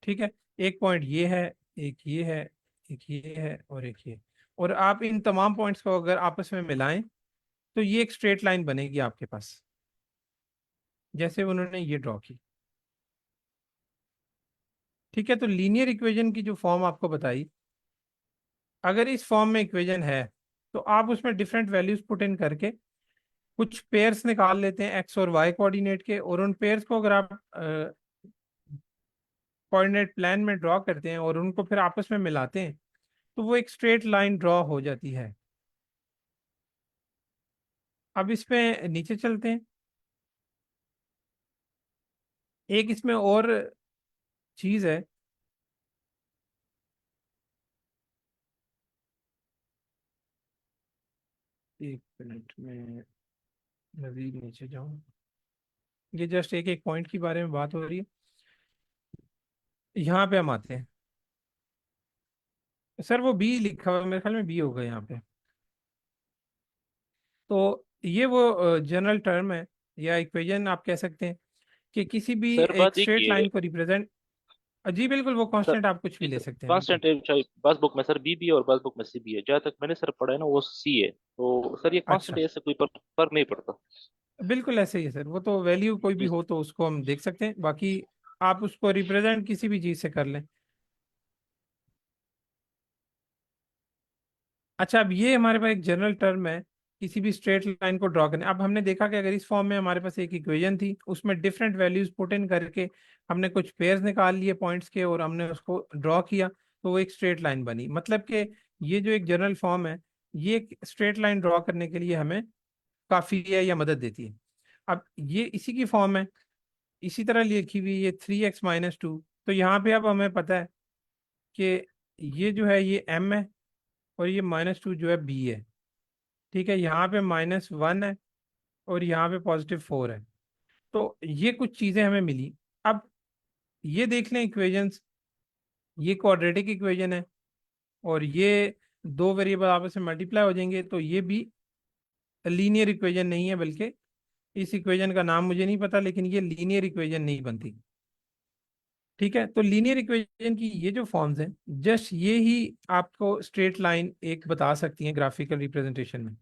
ठीक है, एक पॉइंट ये है, एक ये है, एक ये है और एक ये। और आप इन तमाम पॉइंट्स को अगर आपस में मिलाएं तो ये एक स्ट्रेट लाइन बनेगी आपके पास, जैसे उन्होंने ये ड्रॉ की। ठीक है, तो लीनियर इक्वेशन की जो फॉर्म आपको बताई, अगर इस फॉर्म में इक्वेशन है तो आप उसमें डिफरेंट वैल्यूज पुट इन करके कुछ पेयर्स निकाल लेते हैं एक्स और वाई कोऑर्डिनेट के, और उन पेयर्स को अगर आप कोऑर्डिनेट प्लान में ड्रॉ करते हैं और उनको फिर आपस में मिलाते हैं तो वो एक स्ट्रेट लाइन ड्रॉ हो जाती है। अब इसमें नीचे चलते हैं। एक इसमें और चीज है, एक मिनट में मजीद नीचे जाऊं, ये जस्ट एक एक पॉइंट के बारे में बात हो रही है। यहाँ पे हम आते हैं। सर वो बी लिखा हुआ है, मेरे ख्याल में बी होगा यहाँ पे। तो ये वो जनरल टर्म है या इक्वेशन आप कह सकते हैं कि किसी भी सर एक बात एक स्ट्रेट ये है लाइन को रिप्रेजेंट। जी बिल्कुल, वो सर, कांस्टेंट आप कुछ भी जी ले सर, सकते हैं, बिल्कुल। कांस्टेंट है चाहे पासबुक में सर बी भी है और पासबुक में सी भी है। जहाँ तक मैंने सर पढ़ा है ना वो सी है, तो सर ये कांस्टेंट अच्छा, है, ऐसे कोई फर्क नहीं पड़ता। बिल्कुल ऐसे ही है सर, वो तो वैल्यू कोई भी जी हो तो उसको हम देख सकते हैं, बाकी आप उसको रिप्रेजेंट किसी भी चीज से कर लें। अच्छा, अब ये हमारे पास एक जनरल टर्म है किसी भी स्ट्रेट लाइन को ड्रॉ करने। अब हमने देखा कि अगर इस फॉर्म में हमारे पास एक इक्वेशन थी, उसमें डिफरेंट वैल्यूज पुट इन करके हमने कुछ पेयर्स निकाल लिए पॉइंट्स के और हमने उसको ड्रॉ किया तो वो एक स्ट्रेट लाइन बनी। मतलब कि ये जो एक जनरल फॉर्म है, ये एक स्ट्रेट लाइन ड्रॉ करने के लिए हमें काफी है या मदद देती है। अब ये इसी की फॉर्म है, इसी तरह लिखी हुई ये 3x-2। तो यहाँ पे अब हमें पता है कि ये जो है ये m है और ये -2 जो है b है। ठीक है, यहाँ पे -1 है और यहाँ पे +4 है। तो ये कुछ चीज़ें हमें मिली। अब ये देख लें इक्वेशंस, ये क्वाड्रेटिक इक्वेशन है और ये दो वेरिएबल आपस में मल्टीप्लाई हो जाएंगे, तो ये भी लीनियर इक्वेशन नहीं है, बल्कि इस इक्वेशन का नाम मुझे नहीं पता, लेकिन ये लीनियर इक्वेशन नहीं बनती। ठीक है, तो लीनियर इक्वेशन की ये जो फॉर्म्स हैं, जस्ट ये ही आपको स्ट्रेट लाइन एक बता सकती हैं ग्राफिकल रिप्रेजेंटेशन में।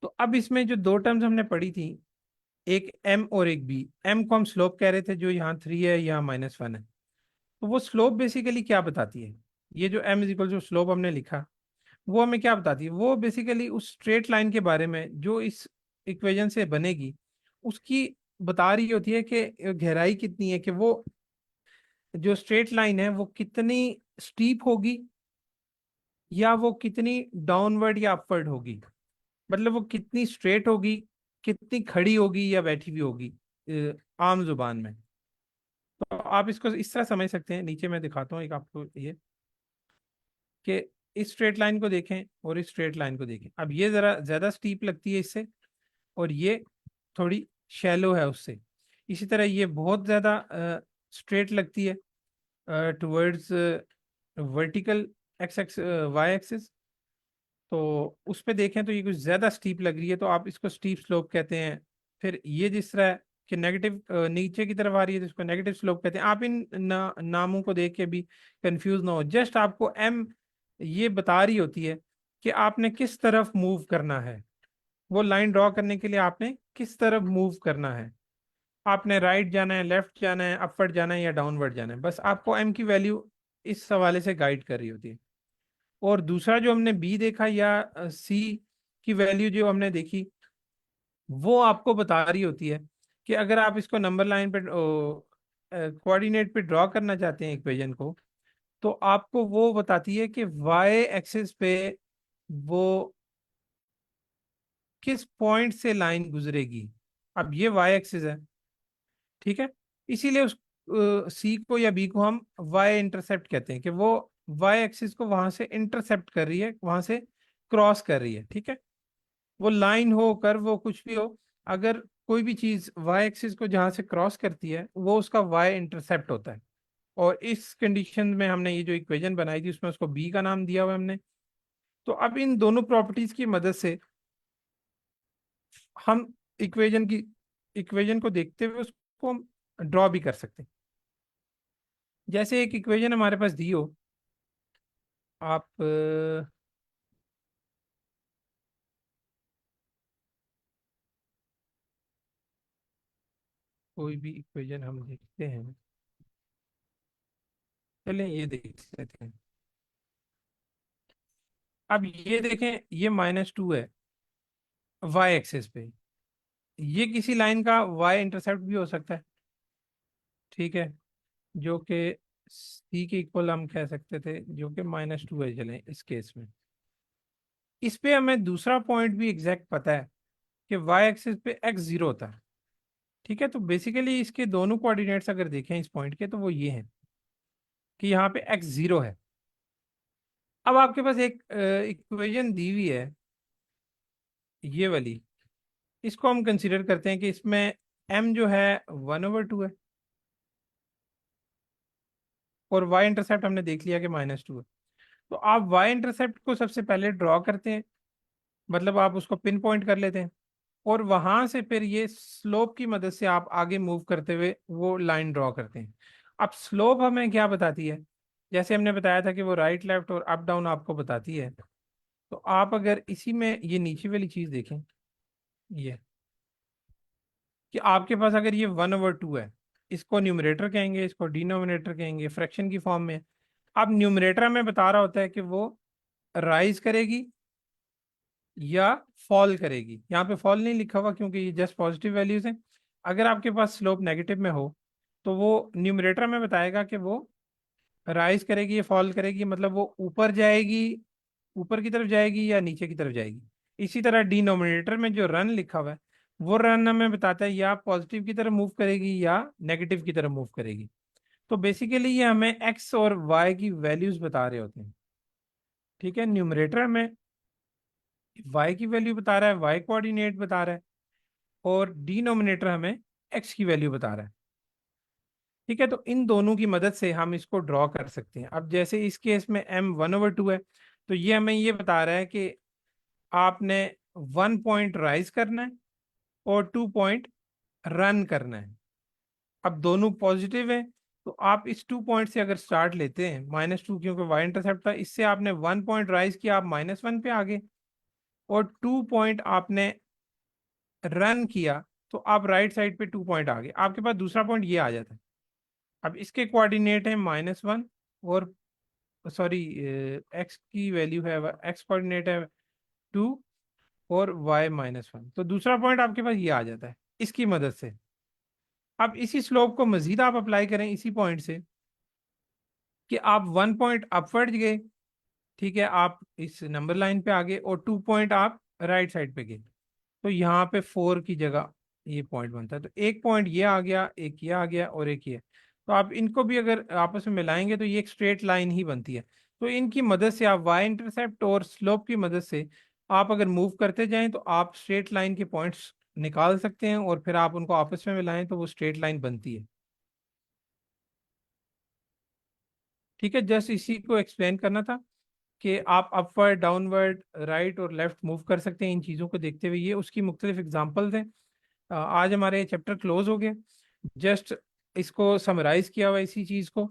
तो अब इसमें जो दो टर्म्स हमने पढ़ी थी, एक m और एक b। m को हम स्लोप कह रहे थे, जो यहाँ 3 है, यहाँ -1 है। तो वो स्लोप बेसिकली क्या बताती है? ये जो m is equal to slope हमने लिखा, वो हमें क्या बताती है? वो बेसिकली उस स्ट्रेट लाइन के बारे में जो इस इक्वेशन से बनेगी, उसकी बता रही होती है कि गहराई कितनी है, कि वो जो स्ट्रेट लाइन है वो कितनी स्टीप होगी या वो कितनी डाउनवर्ड या अपवर्ड होगी। मतलब वो कितनी स्ट्रेट होगी, कितनी खड़ी होगी या बैठी हुई होगी, आम जुबान में। तो आप इसको इस तरह समझ सकते हैं। नीचे मैं दिखाता हूँ एक आपको, ये कि इस स्ट्रेट लाइन को देखें और इस स्ट्रेट लाइन को देखें। अब ये जरा ज्यादा स्टीप लगती है इससे, और ये थोड़ी शैलो है उससे। इसी तरह ये बहुत ज्यादा स्ट्रेट लगती है towards vertical x x y axis. तो उस पे देखें तो ये कुछ ज्यादा स्टीप लग रही है, तो आप इसको स्टीप स्लोप कहते हैं। फिर ये जिस तरह कि नेगेटिव नीचे की तरफ आ रही है, जिसको नेगेटिव स्लोप कहते हैं। आप इन नामों को देख के भी कंफ्यूज ना हो, जस्ट आपको एम ये बता रही होती है कि आपने किस तरफ मूव करना है। वो लाइन ड्रॉ करने के लिए आपने किस तरफ मूव करना है, आपने राइट जाना है, लेफ्ट जाना है, अपवर्ड जाना है या डाउनवर्ड जाना है। बस आपको एम की वैल्यू इस हवाले से गाइड कर रही होती है। और दूसरा जो हमने बी देखा या सी की वैल्यू जो हमने देखी, वो आपको बता रही होती है कि अगर आप इसको नंबर लाइन पे कोऑर्डिनेट पे ड्रॉ करना चाहते हैं इक्वेशन को, तो आपको वो बताती है कि वाई एक्सिस पे वो किस पॉइंट से लाइन गुजरेगी। अब ये वाई एक्सिस है, ठीक है, इसीलिए उस सी को या बी को हम वाई इंटरसेप्ट कहते हैं, कि वो वाई एक्सिस को वहां से इंटरसेप्ट कर रही है, वहां से क्रॉस कर रही है। ठीक है, वो लाइन हो, कर्व हो, कुछ भी हो, अगर कोई भी चीज वाई एक्सिस को जहां से क्रॉस करती है वो उसका वाई इंटरसेप्ट होता है। और इस कंडीशन में हमने ये जो इक्वेशन बनाई थी उसमें उसको बी का नाम दिया हुआ है हमने। तो अब इन दोनों प्रॉपर्टीज की मदद से हम इक्वेशन को देखते हुए उसको हम ड्रॉ भी कर सकते हैं। जैसे एक इक्वेशन हमारे पास दी हो, आप कोई भी इक्वेशन हम देखते हैं, चलें ये देख लेते हैं। अब ये देखें, ये -2 है वाई एक्सिस पे। ये किसी लाइन का वाई इंटरसेप्ट भी हो सकता है, ठीक है, जो कि सी के इक्वल हम कह सकते थे, जो कि -2 है। चलें इस केस में इस पे हमें दूसरा पॉइंट भी एग्जैक्ट पता है कि वाई एक्सिस पे x0 होता है, ठीक है। तो बेसिकली इसके दोनों कोऑर्डिनेट्स अगर देखें इस पॉइंट के, तो वो ये हैं कि यहाँ पे x0 है। अब आपके पास एक इक्वेशन दी हुई है ये वाली, इसको हम कंसिडर करते हैं कि इसमें m जो है 1/2 है और y इंटरसेप्ट हमने देख लिया कि -2 है। तो आप y इंटरसेप्ट को सबसे पहले ड्रॉ करते हैं, मतलब आप उसको पिन पॉइंट कर लेते हैं, और वहां से फिर ये स्लोप की मदद से आप आगे मूव करते हुए वो लाइन ड्रॉ करते हैं। अब स्लोप हमें क्या बताती है? जैसे हमने बताया था कि वो राइट लेफ्ट और अप डाउन आपको बताती है। तो आप अगर इसी में ये नीचे वाली चीज देखें, ये कि आपके पास अगर ये 1/2 है, इसको न्यूमरेटर कहेंगे, इसको डिनोमिनेटर कहेंगे, फ्रैक्शन की फॉर्म में। अब न्यूमरेटर में बता रहा होता है कि वो राइज करेगी या फॉल करेगी। यहाँ पे फॉल नहीं लिखा हुआ क्योंकि ये जस्ट पॉजिटिव वैल्यूज हैं। अगर आपके पास स्लोप नेगेटिव में हो तो वो न्यूमरेटर में बताएगा कि वो राइज करेगी या फॉल करेगी, मतलब वो ऊपर जाएगी, ऊपर की तरफ जाएगी या नीचे की तरफ जाएगी। इसी तरह डिनोमिनेटर में जो रन लिखा हुआ है वो रन हमें बताता है या पॉजिटिव की तरफ मूव करेगी या नेगेटिव की तरफ मूव करेगी। तो बेसिकली ये हमें एक्स और वाई की वैल्यूज बता रहे होते हैं, ठीक है। न्यूमरेटर में y की वैल्यू बता रहा है, y कोऑर्डिनेट बता रहा है, और डिनोमिनेटर हमें x की वैल्यू बता रहा है, ठीक है। तो इन दोनों की मदद से हम इसको ड्रॉ कर सकते हैं। अब जैसे इस केस में m 1/2 है, तो ये हमें ये बता रहा है कि आपने 1 पॉइंट राइज करना है और 2 पॉइंट रन करना है। अब दोनों पॉजिटिव है, तो आप इस 2 पॉइंट से अगर स्टार्ट लेते हैं, -2 क्योंकि y इंटरसेप्ट था, इससे आपने 1 पॉइंट राइज किया, आप -1 पे आ गए, और 2 पॉइंट आपने रन किया तो आप राइट साइड पे 2 पॉइंट आ गए, आपके पास दूसरा पॉइंट ये आ जाता है। अब इसके कोऑर्डिनेट है -1 और सॉरी एक्स की वैल्यू है, एक्स कोऑर्डिनेट है 2 और वाई -1, तो दूसरा पॉइंट आपके पास ये आ जाता है इसकी मदद से। अब इसी स्लोप को मजीद आप अप्लाई करें इसी पॉइंट से कि आप 1 पॉइंट अपवर्ड गए, ठीक है, आप इस नंबर लाइन पे आ गए, और 2 पॉइंट आप राइट साइड पे गए, तो यहाँ पे 4 की जगह ये पॉइंट बनता है। तो एक पॉइंट ये आ गया, एक ये आ गया और एक ये। तो आप इनको भी अगर आपस में मिलाएंगे तो ये एक स्ट्रेट लाइन ही बनती है। तो इनकी मदद से आप वाई इंटरसेप्ट और स्लोप की मदद से आप अगर मूव करते जाएं तो आप स्ट्रेट लाइन के पॉइंट्स निकाल सकते हैं, और फिर आप उनको आपस में मिलाएं तो वो स्ट्रेट लाइन बनती है, ठीक है। जस्ट इसी को एक्सप्लेन करना था कि आप अपवर्ड, डाउनवर्ड, राइट और लेफ्ट मूव कर सकते हैं इन चीज़ों को देखते हुए। ये उसकी मुख्तलिफ एग्जांपल्स हैं। आज हमारे चैप्टर क्लोज हो गया, जस्ट इसको समराइज किया हुआ इसी चीज़ को।